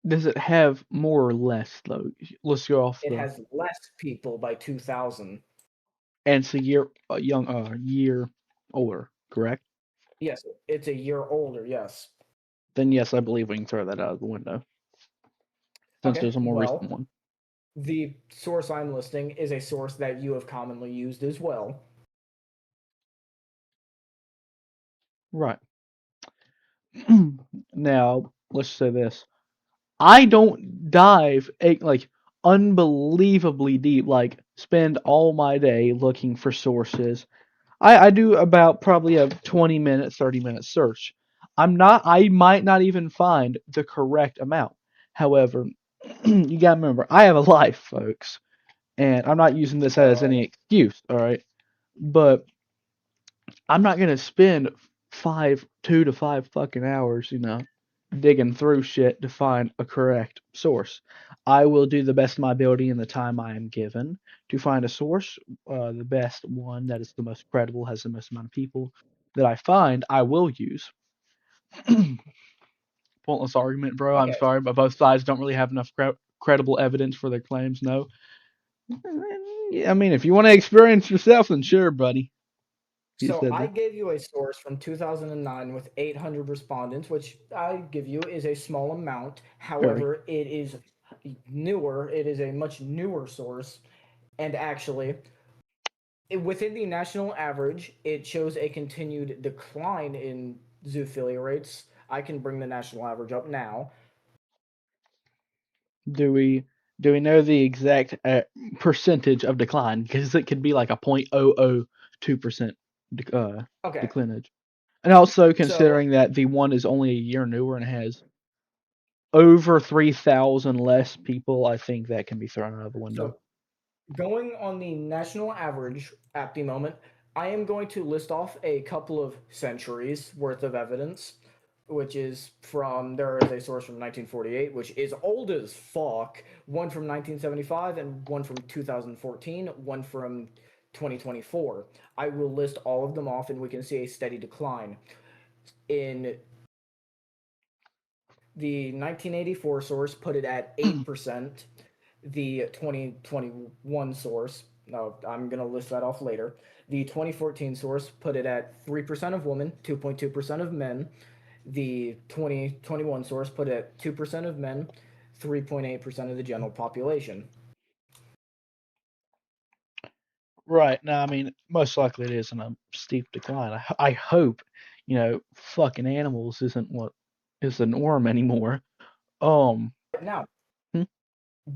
Does it have more or less though? Let's go off It the has less people by 2,000. and it's a year older, correct? Yes, it's a year older, yes. Then yes, I believe we can throw that out of the window since Okay, there's a more recent well, one. the source I'm listing is a source that you have commonly used as well. Right. Now, let's say this. I don't dive like unbelievably deep, like spend all my day looking for sources. I do about probably a 20-minute, 30-minute search. I might not even find the correct amount. However, you gotta remember, I have a life, folks, and I'm not using this as any So, excuse, all right? But I'm not gonna spend 2 to 5 fucking hours, digging through shit to find a correct source. I will do the best of my ability in the time I am given to find a source, the best one that is the most credible, has the most amount of people that I find, I will use. Pointless argument, bro. I'm okay, sorry, but both sides don't really have enough credible evidence for their claims. No. I mean, if you want to experience yourself, then sure, buddy. He so said I that. gave you a source from 2009 with 800 respondents, which I give you is a small amount. Very. However, it is newer. It is a much newer source, and actually, within the national average, it shows a continued decline in zoophilia rates. I can bring the national average up now. Do we know the exact percentage of decline? Because it could be like a 0.002% Okay, declinage. And also so considering that the one is only a year newer and has over 3,000 less people, I think that can be thrown out of the window. so going on the national average at the moment, I am going to list off a couple of centuries worth of evidence, which is there is a source from 1948, which is old as fuck, one from 1975, and one from 2014, one from 2024. I will list all of them off and we can see a steady decline. In the 1984 source, put it at 8%. The 2021 source, no, I'm going to list that off later. The 2014 source put it at 3% of women, 2.2% of men. The 2021 source put it at 2% of men, 3.8% of the general population. Right. Now, I mean, most likely it is in a steep decline. I hope, fucking animals isn't what is the norm anymore. Um, Now, hmm,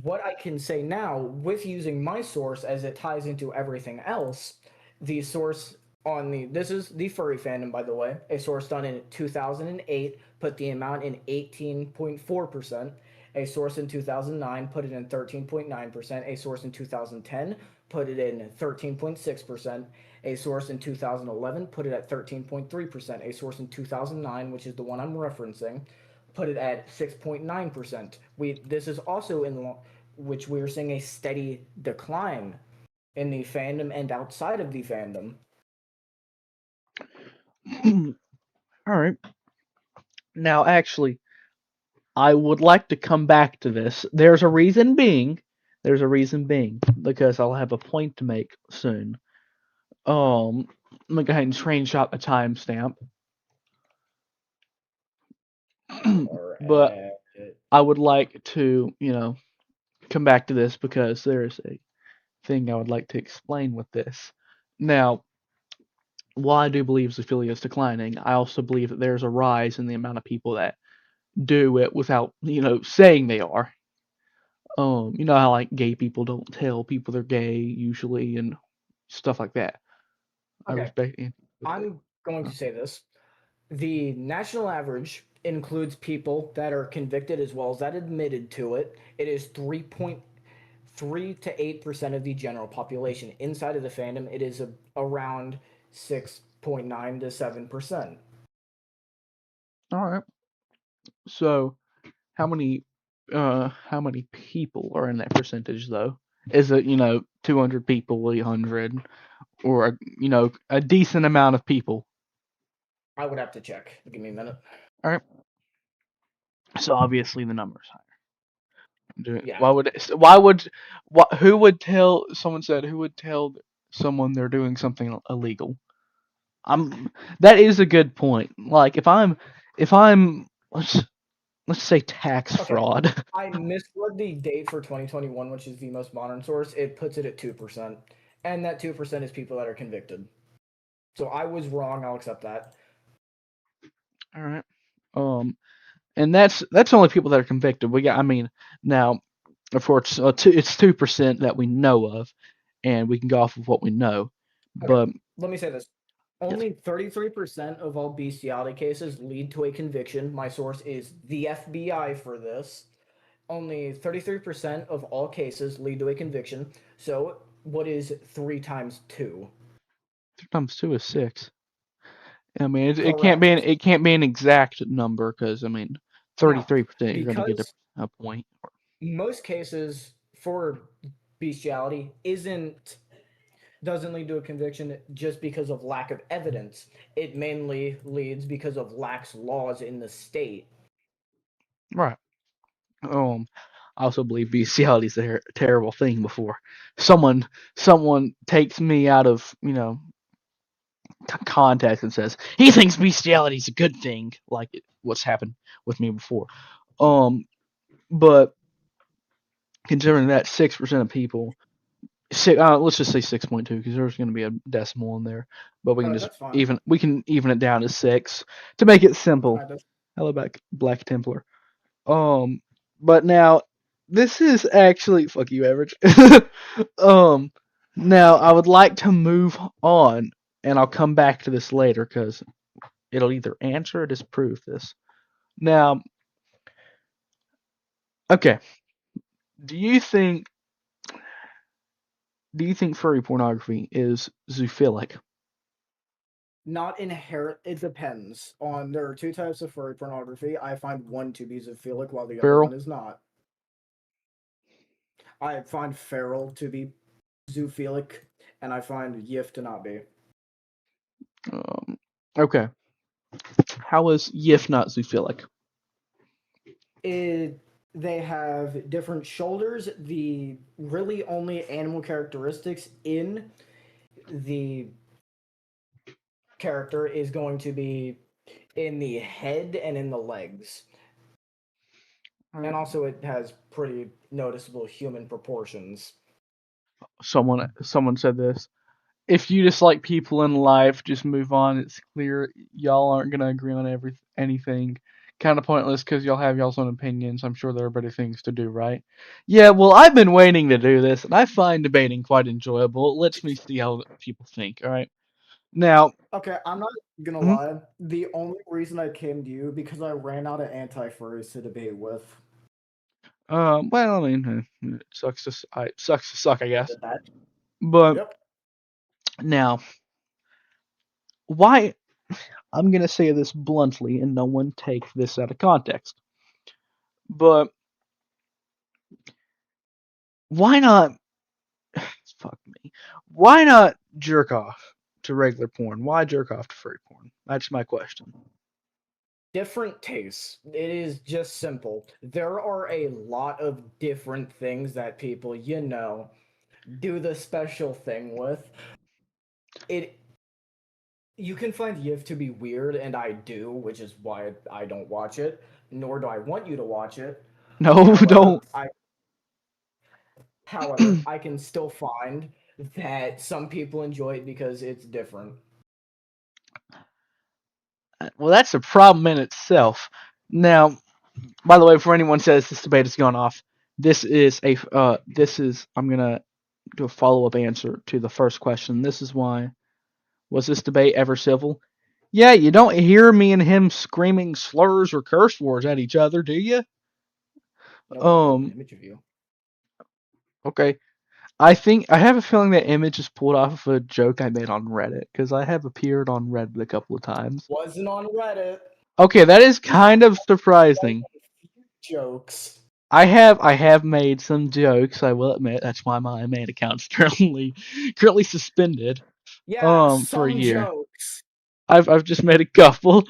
what I can say now with using my source as it ties into everything else, the source on the this is the furry fandom, by the way, a source done in 2008 put the amount in 18.4%. A source in 2009 put it in 13.9%. A source in 2010 put it in 13.6%. A source in 2011 put it at 13.3%. A source in 2009, which is the one I'm referencing, put it at 6.9%. This is also in which we are seeing a steady decline in the fandom and outside of the fandom. all right. Now, actually, I would like to come back to this. There's a reason being. There's a reason being because I'll have a point to make soon. Let me go ahead and screenshot the timestamp. But Alright. I would like to, come back to this because there's a thing I would like to explain with this. Now, while I do believe zoophilia is declining, I also believe that there's a rise in the amount of people that do it without, saying they are. You know how like gay people don't tell people they're gay usually and stuff like that. I Okay, respect it. I'm going to say this. The national average includes people that are convicted as well as that admitted to it. It is 3.3 to 8% of the general population. Inside of the fandom, it is around 6.9 to 7%. All right. So how many people are in that percentage though? Is it 200 people, 800, or a decent amount of people? I would have to check. Give me a minute. All right. So obviously the number's higher. Yeah. Who would tell? Someone said who would tell someone they're doing something illegal? That is a good point. Like if I'm let's say tax Okay. fraud. I misread the date for 2021, which is the most modern source. It puts it at 2%. And that 2% is people that are convicted. So I was wrong. I'll accept that. All right. Um, and that's only people that are convicted. I mean, now, of course, it's 2% that we know of, and we can go off of what we know. Okay. But Let me say this. yes, Only 33% of all bestiality cases lead to a conviction. My source is the FBI for this. Only 33% of all cases lead to a conviction. So, what is 3 times 2? 3 times 2 is 6. I mean, it can't be Correct. an exact number because I mean, Now, 33% you're going to get because a point. most cases for bestiality doesn't lead to a conviction just because of lack of evidence. It mainly leads because of lax laws in the state. Right. I also believe bestiality is a terrible thing. Before someone takes me out of context and says he thinks bestiality is a good thing, like what's happened with me before. Um, but considering that 6% of people, let's just say 6.2 because there's going to be a decimal in there, but That's fine. we can even it down to 6 to make it simple. Kind of. Hello, Black Templar. Um, but now this is actually fuck you, average. um, now I would like to move on, and I'll come back to this later because it'll either answer or disprove this. Now, okay, do you think furry pornography is zoophilic? Not inherent. It depends on. There are two types of furry pornography. I find one to be zoophilic, while the other one Feral? is not. I find feral to be zoophilic, and I find yif to not be. Okay. How is Yif not zoophilic? They have different shoulders. The really only animal characteristics in the character is going to be in the head and in the legs. And also it has pretty noticeable human proportions. Someone said this. If you dislike people in life, just move on. It's clear y'all aren't gonna agree on anything. Kind of pointless because y'all have y'all's own opinions. I'm sure there are better things to do, right? Yeah, well, I've been waiting to do this, and I find debating quite enjoyable. It lets me see how people think. All right, now, Okay, I'm not gonna mhm, lie. The only reason I came to you because I ran out of anti-furries to debate with. well, I mean, it sucks to suck, I guess. Did that? But Yep. now, why? I'm gonna say this bluntly, and no one take this out of context. But why not fuck me. Why not jerk off to regular porn? Why jerk off to furry porn? That's my question. different tastes. It is just simple. There are a lot of different things that people, do the special thing with. It You can find Yiv to be weird, and I do, which is why I don't watch it, nor do I want you to watch it. No, However, don't. I however, I can still find that some people enjoy it because it's different. Well, that's a problem in itself. Now, by the way, before anyone says this debate has gone off, I'm gonna do a follow up answer to the first question. This is why was this debate ever civil? Yeah, you don't hear me and him screaming slurs or curse words at each other, do you? No, but I have an Um, image of you. okay. I have a feeling that image is pulled off of a joke I made on Reddit because I have appeared on Reddit a couple of times. Wasn't on Reddit. Okay, that is kind of surprising. Jokes. I have made some jokes. I will admit that's why my main account's currently suspended Yeah, for a some year. jokes. I've just made a couple.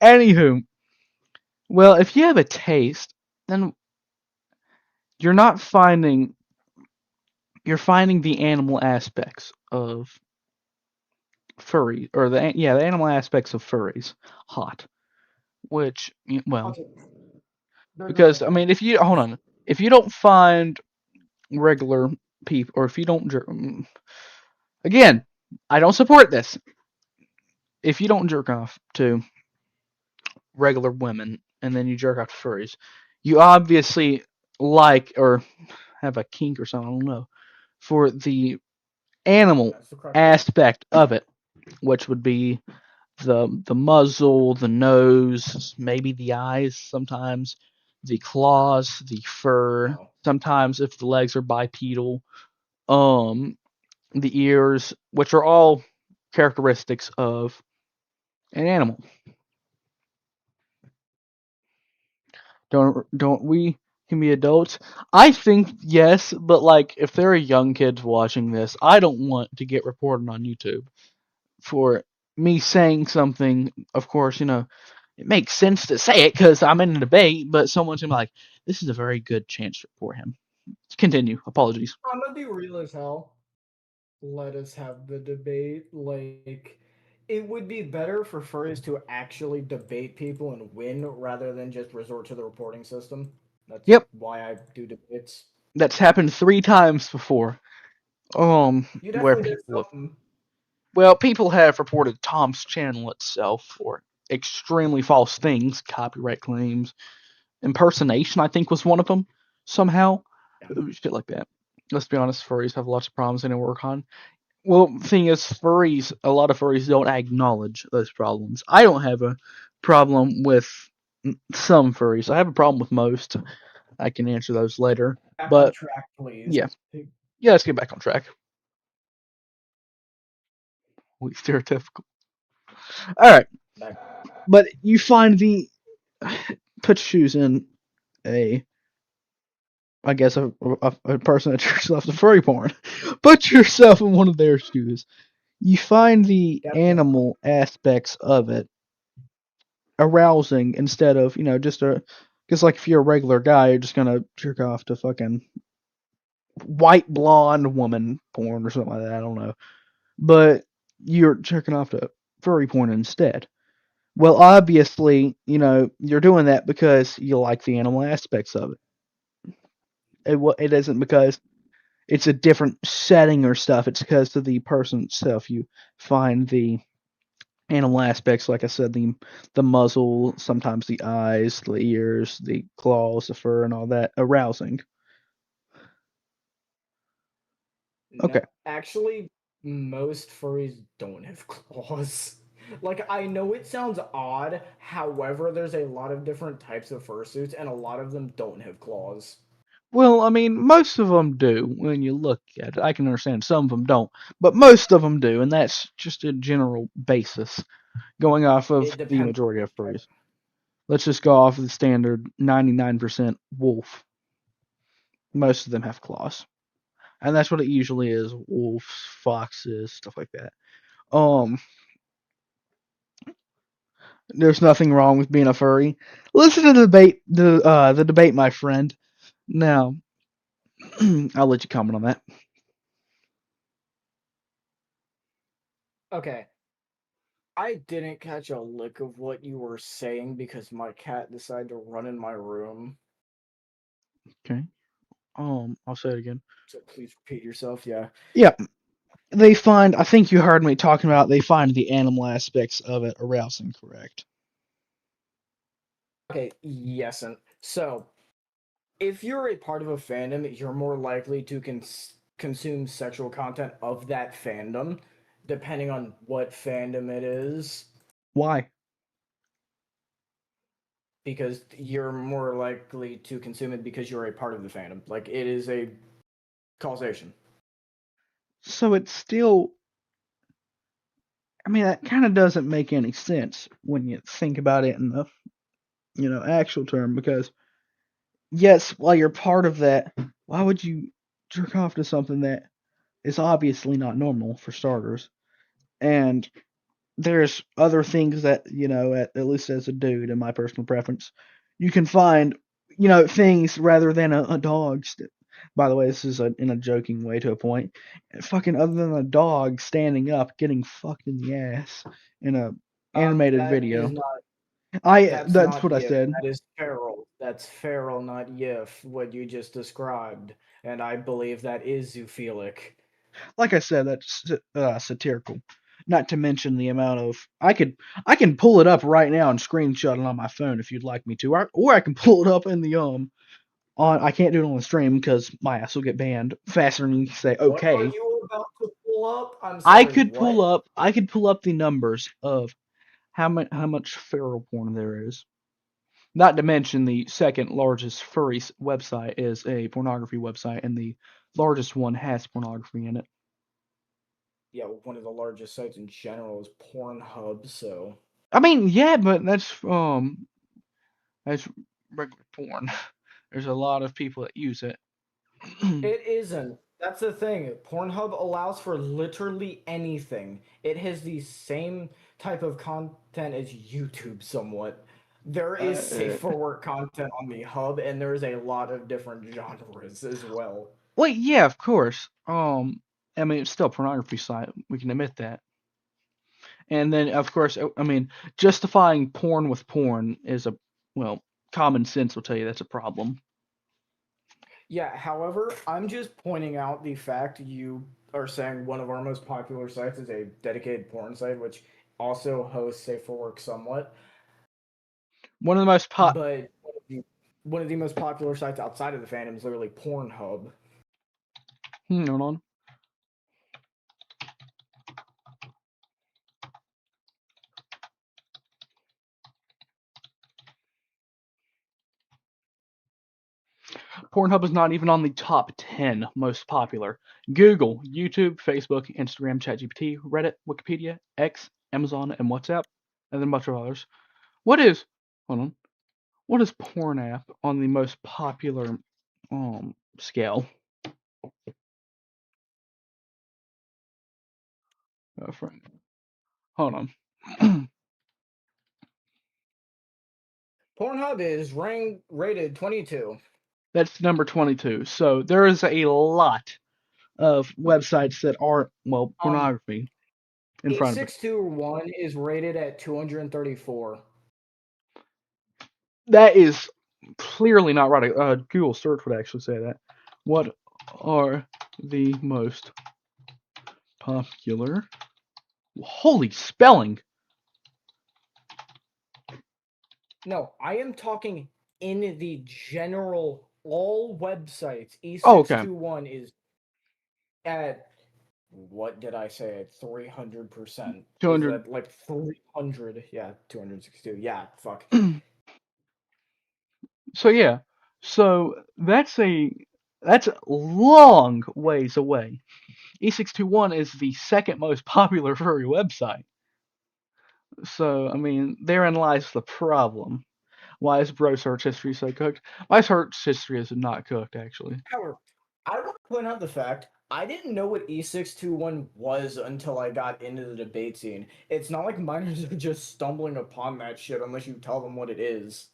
Anywho, well, if you have a taste, then you're not finding you're finding the animal aspects of furry or the animal aspects of furries hot, which well, They're not because at I mean all. if you hold on, if you don't find regular people or if you don't again, I don't support this. If you don't jerk off to regular women and then you jerk off to furries, you obviously like or have a kink or something, I don't know, for the animal That's the crux of it. aspect of it, which would be the muzzle, the nose, maybe the eyes sometimes, the claws, the fur, No. sometimes if the legs are bipedal, um the ears, which are all characteristics of an animal. Don't we can be adults? I think yes, but like if there are young kids watching this, I don't want to get reported on YouTube for me saying something. Of course, it makes sense to say it because I'm in a debate, but someone's gonna be like, "This is a very good chance for him." Continue. Apologies. I'm gonna be real as hell. Let us have the debate. Like, it would be better for furries to actually debate people and win rather than just resort to the reporting system. That's Yep, why I do debates. that's happened 3 times before. You Where definitely did people have something. Well, people have reported Tom's channel itself for extremely false things, copyright claims, impersonation. I think was one of them somehow, Yeah. shit like that. Let's be honest, furries have lots of problems they need to work on. Well, the thing is, a lot of furries don't acknowledge those problems. I don't have a problem with some furries. I have a problem with most. I can answer those later. Back on But track, please. yeah, yeah, let's get back on track. We stereotypical. All right, Back. but you find the put shoes in a I guess a person that jerks off to furry porn. Put yourself in one of their shoes. You find the Definitely. animal aspects of it arousing instead of just a because like if you're a regular guy, you're just gonna jerk off to fucking white blonde woman porn or something like that. I don't know, but you're jerking off to furry porn instead. Well, obviously, you're doing that because you like the animal aspects of it. It isn't because it's a different setting or stuff. It's because of the person itself. You find the animal aspects, like I said, the muzzle, sometimes the eyes, the ears, the claws, the fur, and all that arousing. No, Okay. actually, most furries don't have claws. Like, I know it sounds odd, however, there's a lot of different types of fursuits, and a lot of them don't have claws. Well, I mean, most of them do when you look at it. I can understand some of them don't, but most of them do, and that's just a general basis going off of It the depends. majority of furries. Let's just go off of the standard 99% wolf. Most of them have claws. And that's what it usually is: wolves, foxes, stuff like that. Um, There's nothing wrong with being a furry. Listen to the debate, my friend. Now, I'll let you comment on that. Okay. I didn't catch a lick of what you were saying because my cat decided to run in my room. Okay. I'll say it again. So please repeat yourself. Yeah. Yeah, they find. I think you heard me talking about. They find the animal aspects of it arousing. Correct. Okay. Yes. And so, if you're a part of a fandom, you're more likely to consume sexual content of that fandom, depending on what fandom it is, Why? because you're more likely to consume it because you're a part of the fandom. Like, it is a causation. So it's still. I mean, that kind of doesn't make any sense when you think about it in the actual term because yes, while you're part of that, why would you jerk off to something that is obviously not normal for starters? And there's other things that, at least as a dude, in my personal preference, you can find, things rather than a dog. By the way, this is in a joking way to a point. Fucking other than a dog standing up getting fucked in the ass in a animated That is video. not. That's That's not what I Yif. said. That is feral. That's feral, not Yif. What you just described, and I believe that is zoophilic. Like I said, that's satirical. Not to mention the amount of I can pull it up right now and screenshot it on my phone if you'd like me to, or I can pull it up in the on. I can't do it on the stream because my ass will get banned faster than you can say What are okay. you about to pull up? I'm sorry. What? I could pull up the numbers of how much feral porn there is. Not to mention the second largest furry website is a pornography website, and the largest one has pornography in it. Yeah, one of the largest sites in general is Pornhub. So I mean, yeah, but that's regular porn. There's a lot of people that use it. it isn't. That's the thing. Pornhub allows for literally anything. It has the same type of content as YouTube, somewhat. There is safe uh, for work content on the hub, and there's a lot of different genres as well. Well, yeah, of course. I mean, it's still a pornography site. We can admit that. And then, of course, I mean, justifying porn with porn is well, common sense will tell you that's a problem. Yeah, however, I'm just pointing out the fact you are saying one of our most popular sites is a dedicated porn site, which also hosts safe for work somewhat. One of the most But one of the most popular sites outside of the fandom is literally Pornhub. hold on. Pornhub is not even on the top 10 most popular. Google, YouTube, Facebook, Instagram, ChatGPT, Reddit, Wikipedia, X, Amazon, and WhatsApp, and then a bunch of others. What is, hold on, what is porn app on the most popular scale? Friend, hold on. Pornhub is rated 22. That's number 22. So there is a lot of websites that are, well, Um, pornography in front of it. 8621 is rated at 234. That is clearly not right. Google search would actually say that. What are the most popular? Holy spelling! No, I am talking in the general all websites. Oh, okay. E621 is at, what did I say, at 300%? Is 200. that like 300? Yeah, 262. Yeah, fuck. So yeah. So that's a long ways away. E621 is the second most popular furry website. So I mean, therein lies the problem. Why is bro search history so cooked? My search history is not cooked actually. However, I want to point out the fact I didn't know what E621 was until I got into the debate scene. It's not like minors are just stumbling upon that shit unless you tell them what it is.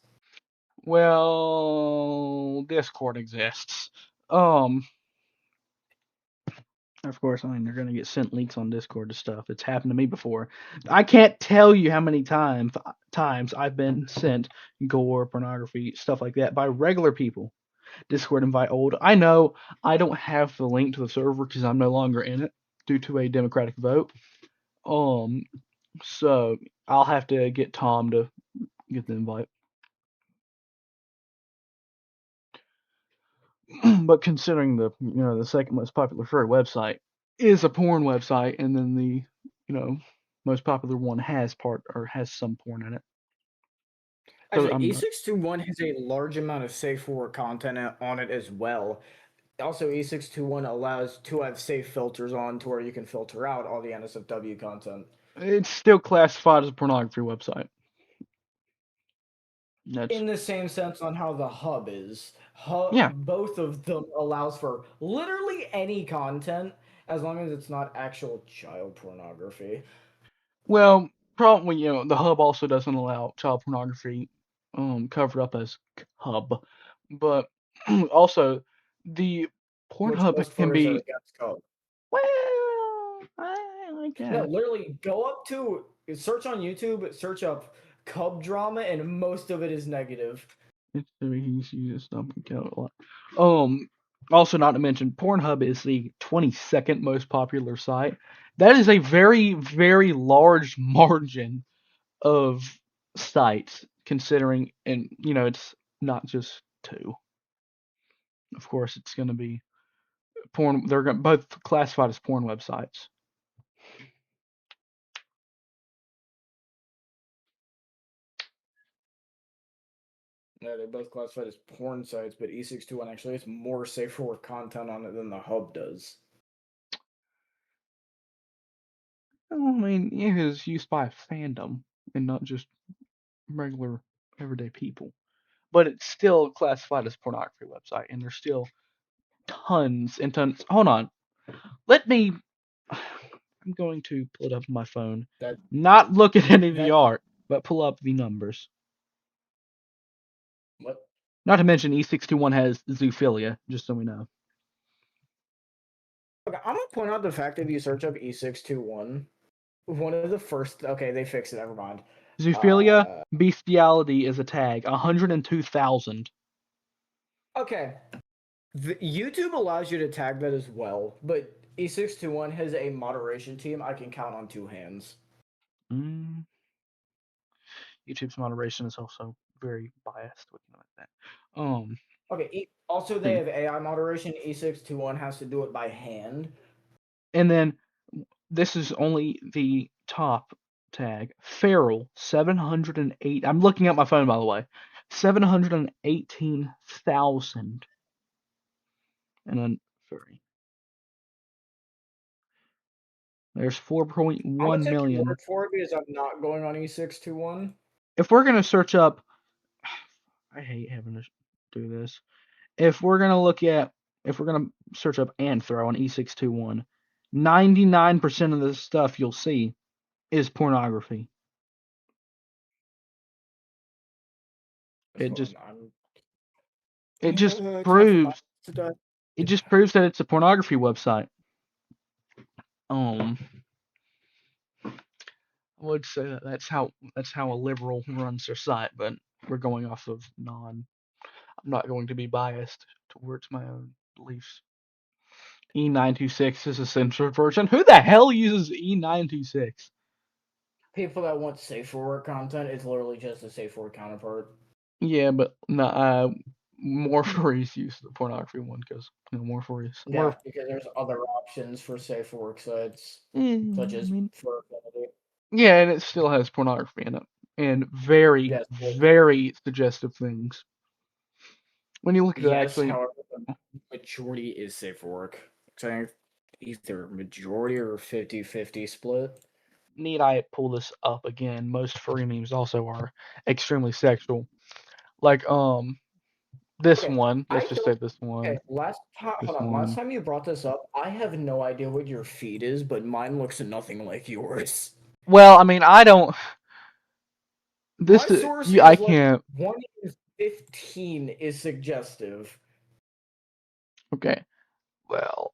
Well, Discord exists. Of course, I mean, you're gonna get sent links on Discord to stuff. It's happened to me before. I can't tell you how many times I've been sent gore, pornography, stuff like that by regular people. Discord invite old. I know I don't have the link to the server because I'm no longer in it due to a democratic vote. Um, so I'll have to get Tom to get the invite. But considering the second most popular furry website is a porn website, and then the most popular one has some porn in it. So Actually, I'm E621 has a large amount of safe for content on it as well. Also, E621 allows to have safe filters on to where you can filter out all the NSFW content. it's still classified as a pornography website. That's In the same sense on how the hub is. yeah. Both of them allows for literally any content as long as it's not actual child pornography. Well, probably the hub also doesn't allow child pornography covered up as hub, but also the Which Pornhub most can furries are be against code. I like No, that. literally go up to search on YouTube, search up cub drama, and most of it is negative. It's very easy to stop and count a lot. Um, Also not to mention, Pornhub is the 22nd most popular site. That is a very, very large margin of sites, considering, and it's not just two. Of course, it's going to be porn. They're both classified as porn websites. Yeah, they're both classified as porn sites, but E621 actually has more safe for work content on it than the hub does. I mean, it is used by a fandom and not just regular everyday people. But it's still classified as a pornography website, and there's still tons and tons. Hold on, let me. I'm going to pull it up on my phone. That Not look at any of the that art, but pull up the numbers. what? Not to mention E621 has zoophilia, just so we know. Okay, I'm gonna point out the fact that if you search up E621, one of the first. Okay, they fixed it. Never mind. Zoophilia, Uh, bestiality is a tag. 102,000. okay, YouTube allows you to tag that as well, but E621 has a moderation team I can count on two hands. Mm, YouTube's moderation is also very biased. We can admit that. Okay, also they See. have AI moderation. E621 has to do it by hand. And then this is only the top tag. Feral, 708. I'm looking at my phone, by the way. 718,000. And then furry. There's I'm gonna 4.1 take your million. word for it because I'm not going on E621. If we're going to search up, I hate having to do this. If we're going to search up Anthro on E621, 99% of the stuff you'll see is pornography. It Hold just on, I'm it just time for my proves it just proves that it's a pornography website. I would say that that's how a liberal runs their site, but we're going off of non. I'm not going to be biased towards my own beliefs. E926 is a censored version. Who the hell uses E926? people that want safe for work content. It's literally just a safe for work counterpart. Yeah, but no, more furries use the pornography one because more furries. Yeah, because there's other options for safe for work sites, such I as mean, for affinity. yeah, and it still has pornography in it, and very, Yes, very suggestive things. When you look at it, yes. actually, However, the majority is safe for work. So I think either majority or 50-50 split. need I pull this up again? Most furry memes also are extremely sexual. Like, This Okay, one. I Let's just say don't. this Okay, one. last time, This hold on. Last one. time you brought this up, I have no idea what your feed is, but mine looks nothing like yours. Well, I mean, I don't. My This source you. I is like can't. 1 in 15 is suggestive. Okay. Well,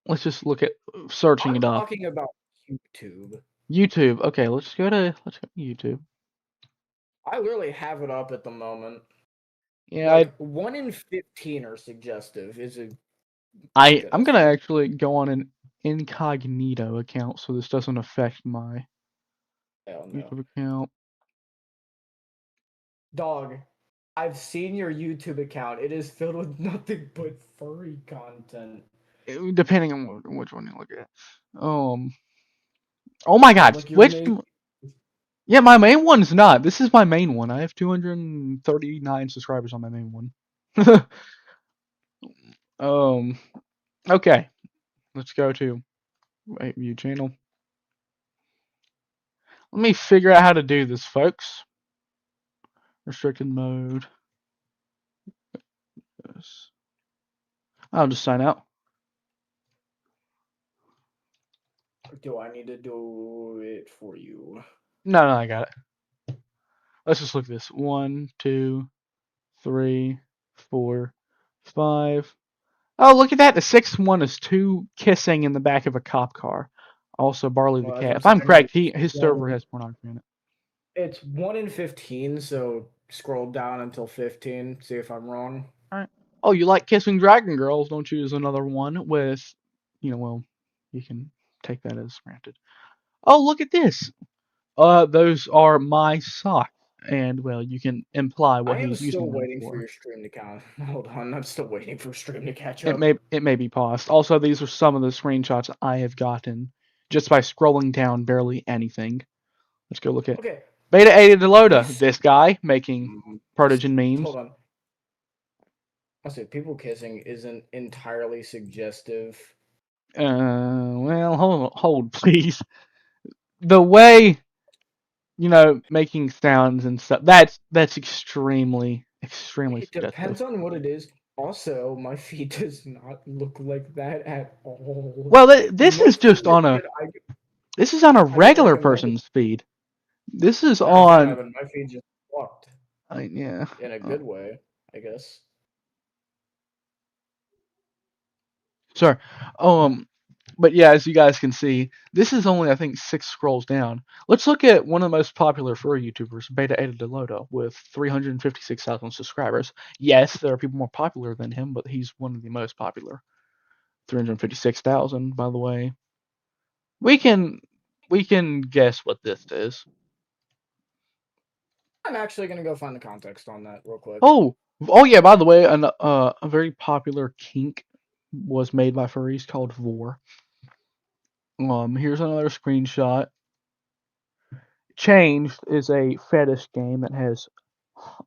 let's just look at searching I'm it up. talking about YouTube. YouTube. Okay, let's go to YouTube. I literally have it up at the moment. Yeah, Like 1 in 15 are suggestive. Is a I'm goodness gonna me, actually go on an incognito account so this doesn't affect my hell no, YouTube account. dog. I've seen your YouTube account. It is filled with nothing but furry content. Depending on which one you look at. Oh my God, Like your switch main. to. Yeah, my main one's not. This is my main one. I have 239 subscribers on my main one. um. Okay, let's go to view channel. Let me figure out how to do this, folks. Restricted mode. Yes. I'll just sign out. Do I need to do it for you? No, I got it. Let's just look at this. 1, 2, 3, 4, 5. Oh, look at that. The sixth one is two kissing in the back of a cop car. Also, Barley the Well, as cat. I'm If I'm saying, correct, his server has pornography in it. it's 1 in 15. So scroll down until 15. See if I'm wrong. All right. Oh, you like kissing dragon girls? Don't choose another one with, well, you can take that as granted. Oh, look at this. Those are my socks, and well, you can imply what I am he's still using them waiting for for. your stream to count. Hold on, I'm still waiting for stream to catch It up. may be paused. Also, these are some of the screenshots I have gotten just by scrolling down barely anything. Let's go look at Okay, Beta 80 Delota. these. This guy making protogen memes. Hold on. I say people kissing isn't entirely suggestive. Well, hold, please. The way, making sounds and stuff. That's extremely It suggestive. depends on what it is. Also, my feed does not look like that at all. Well, this is Most of just the on a shit this is on a I get regular recommended. person's feed. This is Nah, same, on. Evan. My feed just fucked Yeah. in a good way, I guess. Sorry. But yeah, as you guys can see, this is only I think 6 scrolls down. Let's look at one of the most popular furry YouTubers, Beta Eta Delodo, with 356,000 subscribers. Yes, there are people more popular than him, but he's one of the most popular. 356,000, by the way. We can guess what this is. I'm actually gonna go find the context on that real quick. Oh yeah. By the way, a very popular kink was made by furries called vor. Here's another screenshot. Changed is a fetish game that has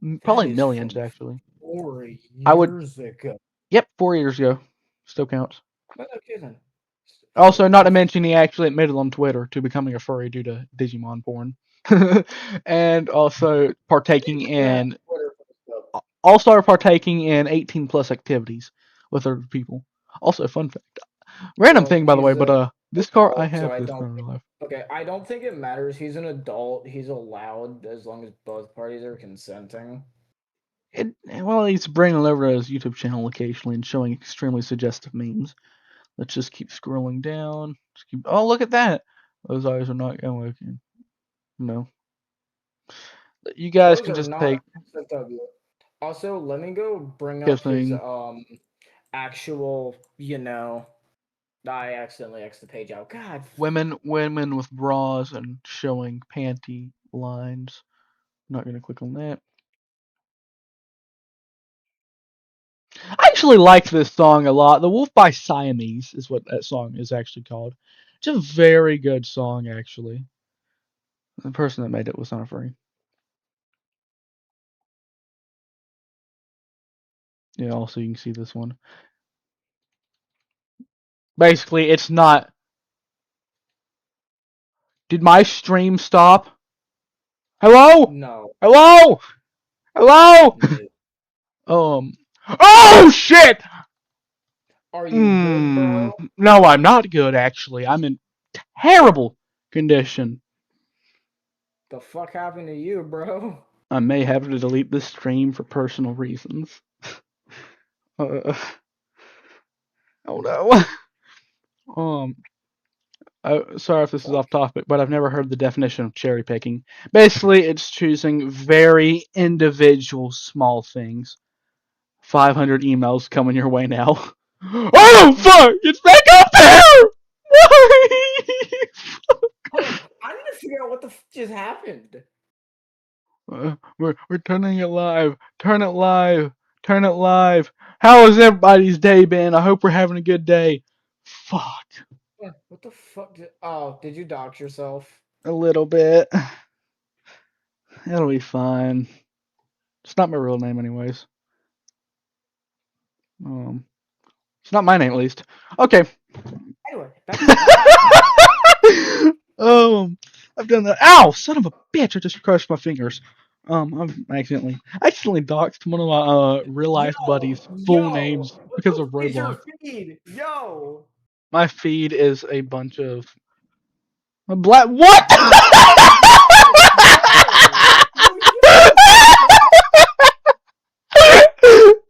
That probably is millions from actually. 4 years ago. Yep, 4 years ago. Still counts. But okay then. Also, Still, not to mention he actually admitted on Twitter to becoming a furry due to Digimon porn, and also partaking in also partaking in 18 plus activities with other people. Also, fun fact. Random well, thing, by the way, he's but a this car I adult, so have I this car don't. in real life. Okay, I don't think it matters. He's an adult. He's allowed as long as both parties are consenting. Well, he's bringing it over to his YouTube channel occasionally and showing extremely suggestive memes. Let's just keep scrolling down. Oh, look at that. Those eyes are not going to. No. You guys Those can are just not take SFW. Also, let me go bring up his kissing actual, I accidentally X the page out. God. women with bras and showing panty lines. Not going to click on that. I actually like this song a lot. The Wolf by Siamese is what that song is actually called. It's a very good song, actually. The person that made it was not a furry. Yeah, also you can see this one. Basically, it's not. Did my stream stop? Hello? No. Hello? Hello? No. Um. Oh shit! Are you good, bro? No, I'm not good actually. I'm in terrible condition. The fuck happened to you, bro? I may have to delete this stream for personal reasons. Uh, oh no. Um, sorry if this is off topic, but I've never heard the definition of cherry picking. Basically, it's choosing very individual small things. 500 emails coming your way now. Oh fuck! It's back up there! Why? Hold on, I need to figure out what the f just happened. We're turning it live. Turn it live. Turn it live. How has everybody's day been? I hope we're having a good day. Fuck. What the fuck did... Oh, did you dox yourself? A little bit. It'll be fine. It's not my real name, anyways. It's not my name, at least. Okay. Anyway, back to I've done that. Ow! Son of a bitch! I just crushed my fingers. I've accidentally doxed one of my real life buddies' full Yo! names What because the of fuck is your Roblox. feed? Yo! My feed is a bunch of black. What? Yo! Yo, yo! Yo!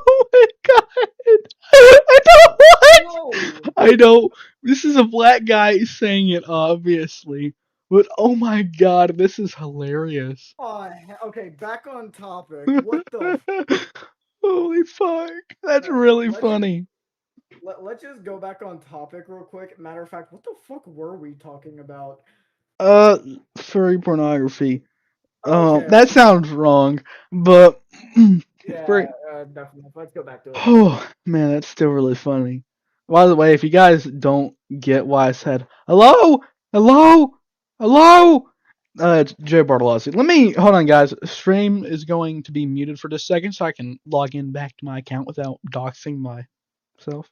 Oh my god! I don't what? Yo! I don't. This is a black guy saying it, obviously. But oh my god, this is hilarious. Oh, okay, back on topic. What the Holy fuck. That's really let's just funny. let's just go back on topic real quick. Matter of fact, what the fuck were we talking about? Uh, Furry pornography. Okay, That sounds wrong, but yeah, furry. definitely. Let's go back to it. Oh man, that's still really funny. By the way, if you guys don't get why I said hello, hello, hello, it's Joe Bartolozzi. Let me hold on, guys. Stream is going to be muted for just a second, so I can log in back to my account without doxing myself.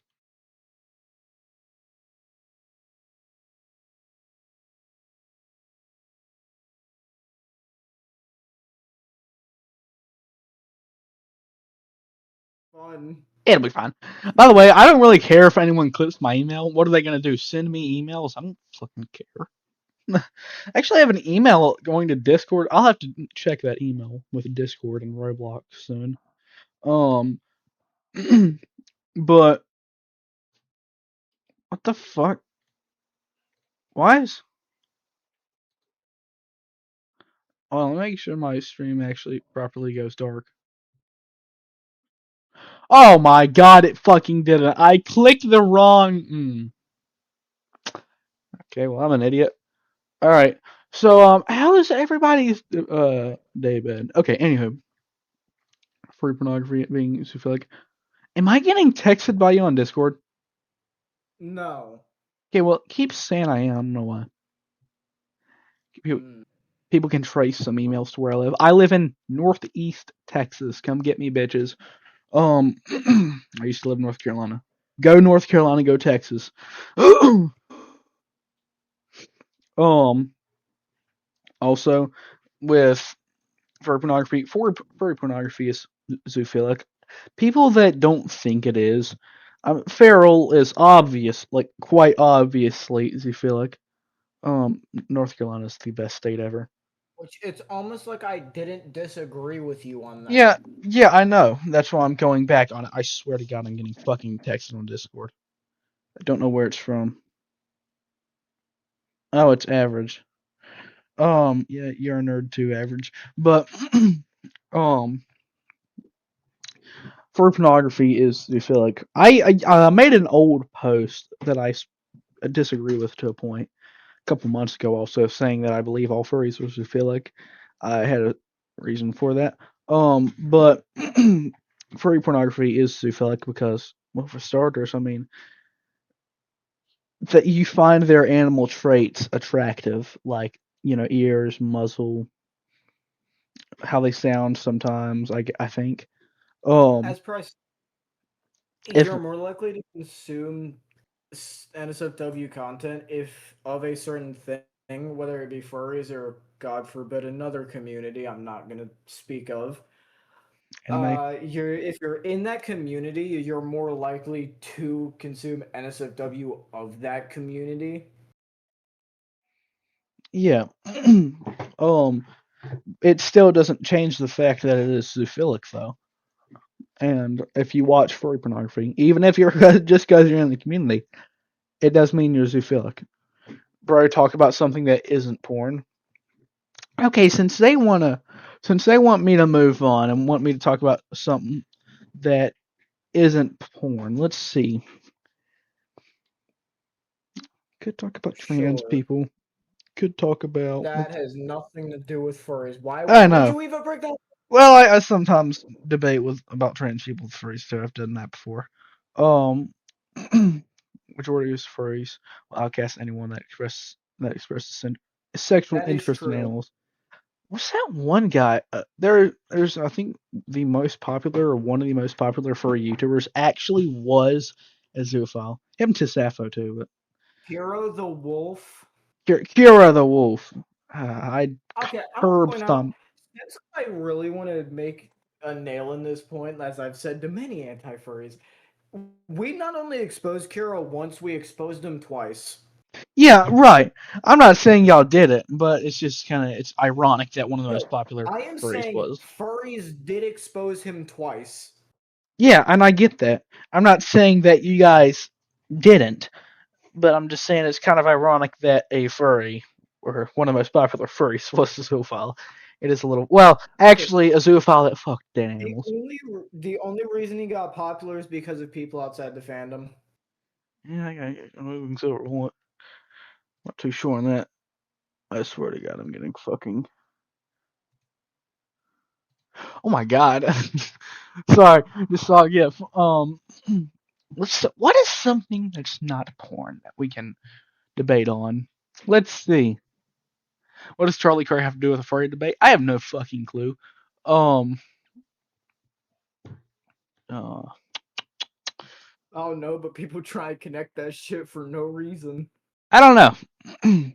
Fun. It'll be fine. By the way, I don't really care if anyone clips my email. What are they gonna do? Send me emails? I don't fucking care. Actually, I have an email going to Discord. I'll have to check that email with Discord and Roblox soon. Um, but what the fuck? Why is? Oh, let me make sure my stream actually properly goes dark. Oh my god, it fucking did it. I clicked the wrong. Okay, well, I'm an idiot. All right. So, how has everybody's day been? Okay, anywho, free pornography being zoophilic. Am I getting texted by you on Discord? No. Okay, well, keep saying I am. I don't know why. People, Mm. people can trace some emails to where I live. I live in Northeast Texas. Come get me, bitches. I used to live in North Carolina. Go North Carolina, go Texas. Also, with furry pornography is zoophilic. People that don't think it is, feral is obvious, like quite obviously zoophilic. North Carolina is the best state ever. Which it's almost like I didn't disagree with you on Yeah, that. yeah, I know. That's why I'm going back on it. I swear to God, I'm getting fucking texted on Discord. I don't know where it's from. Oh, it's average. Yeah, you're a nerd too, average. But um, for pornography is zoophilic. I made an old post that I disagree with to a point a couple months ago, also saying that I believe all furries were zoophilic. I had a reason for that. But furry pornography is zoophilic because, well, for starters, I mean that you find their animal traits attractive, like ears, muzzle, how they sound sometimes. I think. Um, As price, if you're more likely to consume NSFW content if of a certain thing, whether it be furries or God forbid another community I'm not gonna speak of. Anime. If you're in that community, you're more likely to consume NSFW of that community. Yeah. um, it still doesn't change the fact that it is zoophilic though. And if you watch furry pornography, even if you're just because you're in the community, it does mean you're zoophilic. Bro, talk about something that isn't porn. Okay, since they want me to move on and want me to talk about something that isn't porn, let's see. Could talk about trans Sure. people. Could talk about. That has nothing to do with furries. Why I would know. you even bring that? Well, I sometimes debate with about trans people with furries too. I've done that before. Um, majority is furries. Will outcast anyone that expresses sexual That is interest in true. animals. What's that one guy? There's I think the most popular or one of the most popular furry YouTubers actually was a zoophile. Him to Sappho too, but Hero the Wolf. Kira the Wolf. I'd Okay, I'm gonna curb point out, stomp. since I really want to make a nail in this point, as I've said to many anti-furries, we not only exposed Kiro once, we exposed him twice. Yeah, right. I'm not saying y'all did it, but it's just kind of it's ironic that one of the most No, popular I am furries saying was. furries did expose him twice. Yeah, and I get that. I'm not saying that you guys didn't, but I'm just saying it's kind of ironic that a furry, or one of the most popular furries, was a zoophile. It is a little well, Okay, actually, a zoophile that fucked dead the animals. only the only reason he got popular is because of people outside the fandom. Yeah, I'm moving so not too sure on that. I swear to God, I'm getting fucking. Oh my God. Sorry, just saw a gif. What is something that's not porn that we can debate on? Let's see. What does Charlie Kirk have to do with a furry debate? I have no fucking clue. Um, uh, Oh no, but people try and connect that shit for no reason. I don't know.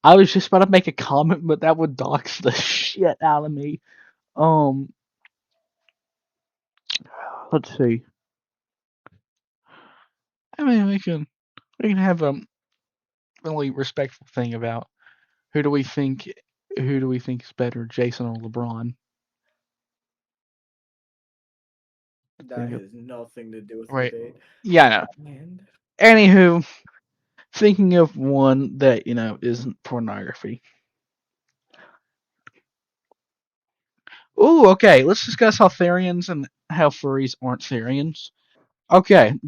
I was just about to make a comment, but that would dox the shit out of me. Um, let's see. I mean, we can have a really respectful thing about who do we think who do we think is better, Jason or LeBron? That Think of has nothing to do with the right. debate. Yeah, I know. And Anywho, thinking of one that isn't pornography. Ooh, okay. Let's discuss how Therians and how furries aren't Therians. Okay.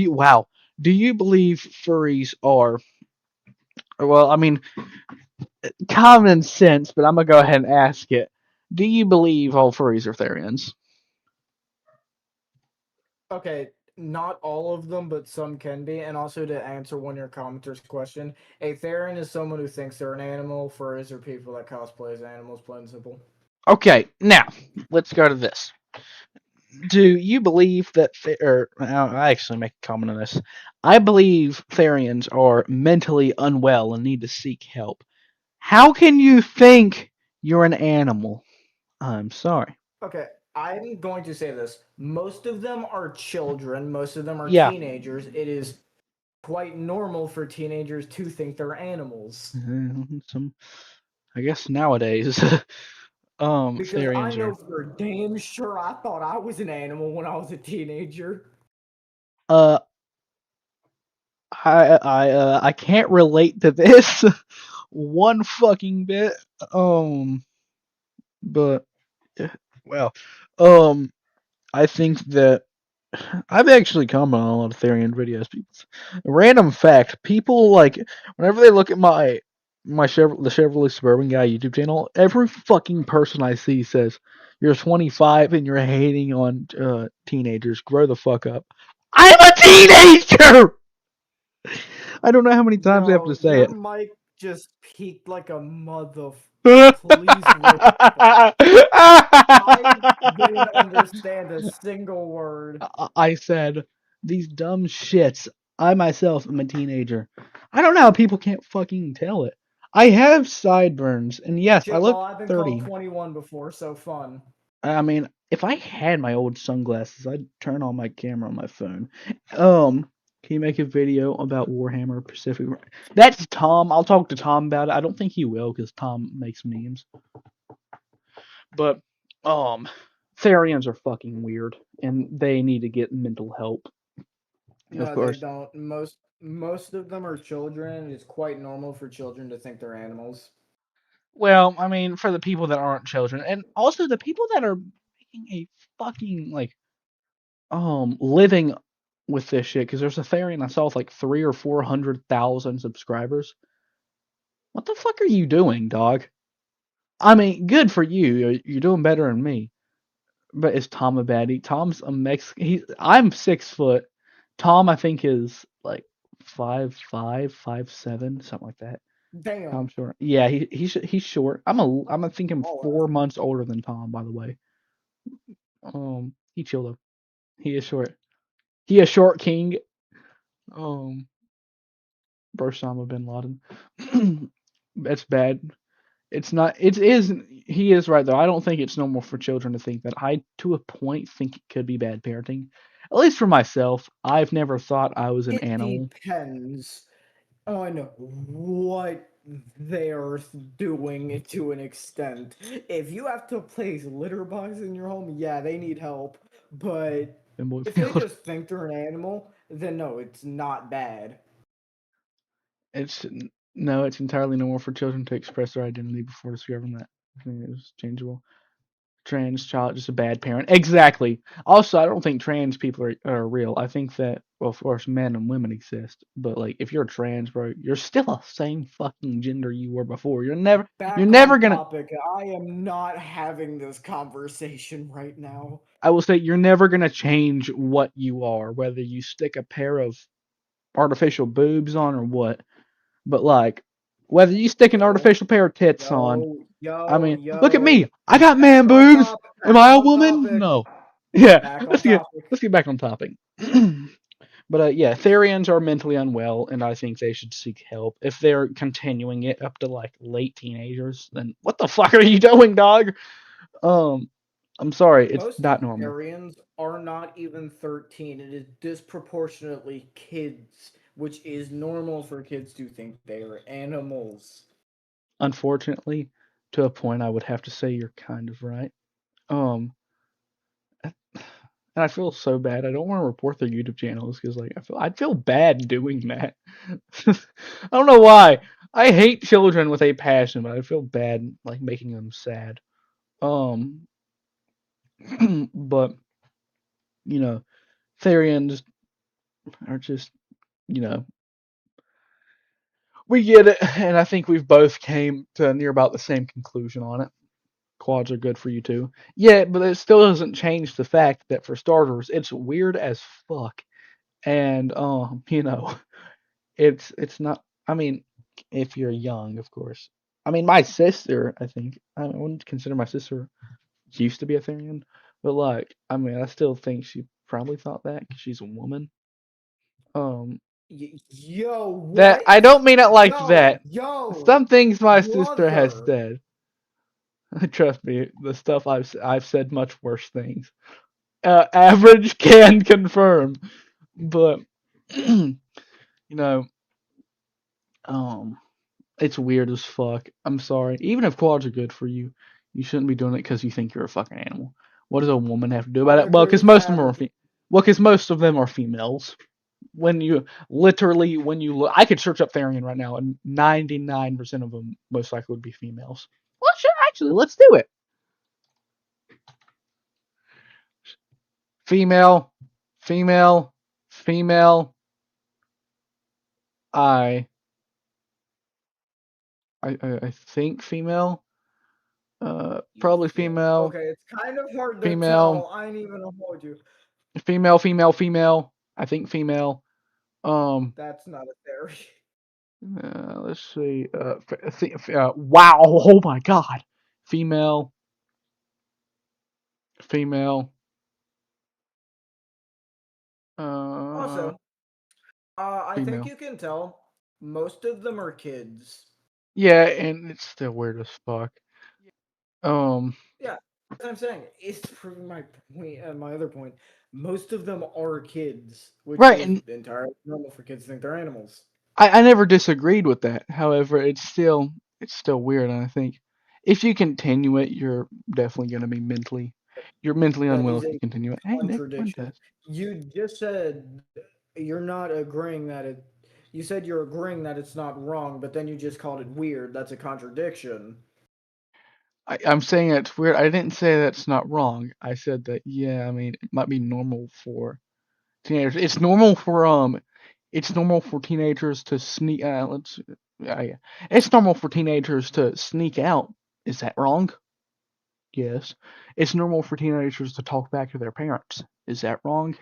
Wow. Do you believe furries are? Well, I mean, common sense, but I'm gonna go ahead and ask it. Do you believe all furries are Therians? okay, not all of them, but some can be. And also to answer one of your commenters' question, a Therian is someone who thinks they're an animal. Furries are people that cosplay as animals, plain and simple. Okay. Now let's go to this. Do you believe that? Or I actually make a comment on this. I believe Therians are mentally unwell and need to seek help. How can you think you're an animal? I'm sorry. Okay, I'm going to say this. Most of them are children, most of them are Yeah. teenagers. It is quite normal for teenagers to think they're animals. Some, I guess nowadays, Because I Therians know are. for damn sure I thought I was an animal when I was a teenager. Uh, I can't relate to this one fucking bit. Um, but well, um, I think that I've actually commented on a lot of Therian videos. Random fact: people like whenever they look at the Chevrolet Suburban Guy YouTube channel, every fucking person I see says, "You're 25 and you're hating on teenagers. Grow the fuck up." I'm a teenager. I don't know how many times I have to Yo, say your it. mic just peaked like a mother. Please wait. I didn't understand a single word. I said these dumb shits. I myself am a teenager. I don't know how people can't fucking tell it. I have sideburns, and yes, I Shit, well, look I've been 30. called 21 before, so fun. I mean, if I had my old sunglasses, I'd turn on my camera on my phone. Can you make a video about Warhammer Pacific? That's Tom. I'll talk to Tom about it. I don't think he will because Tom makes memes. But Therians are fucking weird, and they need to get mental help. Of No, they course. don't. Most of them are children. It's quite normal for children to think they're animals. Well, I mean, for the people that aren't children, and also the people that are making a fucking like living with this shit, because there's a Therian I saw with like 300,000 or 400,000 subscribers. What the fuck are you doing, dog? I mean, good for you. You're doing better than me. But is Tom a baddie? Tom's a Mexican. I'm 6 foot. Tom, I think, is like 5'5", 5'7", something like that. Damn. Tom's short. Yeah, he's short. I think I'm Oh, 4 months older than Tom, by the way. He chilled though. He is short. He a short king. Um, Osama bin Laden. That's bad. It's not. It is. He is right though. I don't think it's normal for children to think that. I, to a point, think it could be bad parenting. At least for myself, I've never thought I was an it animal. depends on what they're doing to an extent. If you have to place litter boxes in your home, yeah, they need help. But if they just think they're an animal, then no, it's not bad. It's no. It's entirely normal for children to express their identity before discovering that I think it's changeable. Trans child just a bad parent. Exactly. Also, I don't think trans people are real. I think that, well, of course, men and women exist, but like if you're trans, bro, you're still the same fucking gender you were before. You're Back never on gonna. topic, I am not having this conversation right now. I will say you're never gonna change what you are, whether you stick a pair of artificial boobs on or what. But like, whether you stick an Yo, artificial pair of tits on, yo, I yo, mean, look at yo. me. I got man Back on boobs. topic. Am Back I a on woman? topic. No. Yeah. Back on Let's get topic. let's get back on topic. But yeah, Therians are mentally unwell, and I think they should seek help. If they're continuing it up to like late teenagers, then what the fuck are you doing, dog? Um, I'm sorry, it's Most not normal. Aryans are not even 13. It is disproportionately kids, which is normal for kids to think they are animals. Unfortunately, to a point, I would have to say you're kind of right. Um, and I feel so bad. I don't want to report their YouTube channels because like I'd feel bad doing that. I don't know why. I hate children with a passion, but I feel bad like making them sad. Um, but you know, Therians are just, you know, we get it, and I think we've both came to near about the same conclusion on it. Quads are good for you too. Yeah, but it still doesn't change the fact that for starters, it's weird as fuck. And it's not. I mean, if you're young, of course. I mean, my sister, I think I wouldn't consider my sister used to be a Therian, but like, I mean, I still think she probably thought that because she's a woman. Um, Yo, that what? I don't mean it like that. Yo, Some things my sister has brother. said. Trust me, the stuff I've said much worse things. Average can confirm, but you know, um, it's weird as fuck. I'm sorry. Even if quads are good for you, you shouldn't be doing it because you think you're a fucking animal. What does a woman have to do about I it? Well, agree because with most of them are average. well, because most of them are females. When you literally when you look, I could search up Therian right now, and 99% of them most likely would be females. Well, sure, actually, let's do it. Female, female, female. I I think female. Probably female, Okay, it's kind of hard to female, tell. I ain't even gonna hold you. female, female, female. I think female. Um, That's not a theory. let's see. Wow. Oh my God. Female, female. Uh, Also, I think female. you can tell most of them are kids. Yeah, and it's still weird as fuck. Um, Yeah, as I'm saying, it's proving my point. My other point, most of them are kids, which right, is and entirely normal for kids to think they're animals. I never disagreed with that. However, it's still weird, and I think if you continue it, you're mentally That unwell is if you a continue it. Hey, Nick, contradiction. Fuentes. You just said you're not agreeing that it. You said you're agreeing that it's not wrong, but then you just called it weird. That's a contradiction. I'm saying it's weird. I didn't say that's not wrong. I said that yeah, I mean it might be normal for teenagers. It's normal for teenagers to sneak. Yeah. It's normal for teenagers to sneak out. Is that wrong? Yes. It's normal for teenagers to talk back to their parents. Is that wrong?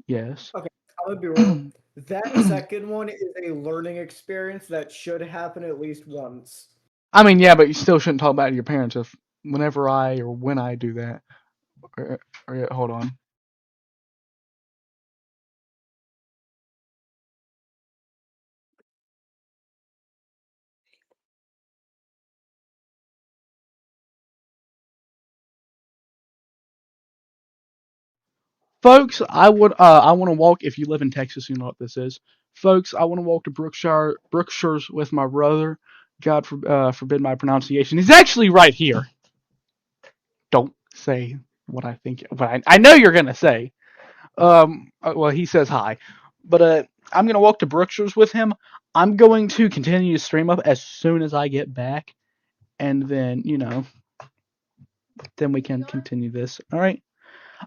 Yes. Okay, I would be real. That second one is a learning experience that should happen at least once. I mean, yeah, but you still shouldn't talk back to your parents if whenever I or when I do that. Hold on. Folks, I want to walk. If you live in Texas, you know what this is. Folks, I want to walk to Brookshire's with my brother. Forbid my pronunciation. He's actually right here. Don't say what I think, but I know you're gonna say. Well, he says hi, but I'm gonna walk to Brookshire's with him. I'm going to continue to stream up as soon as I get back, and then then we can continue this. All right.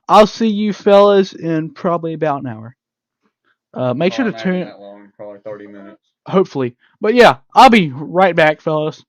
I'll see you fellas in probably about an hour. Make sure to tune. That long, probably 30 minutes. Hopefully, but yeah, I'll be right back, fellas.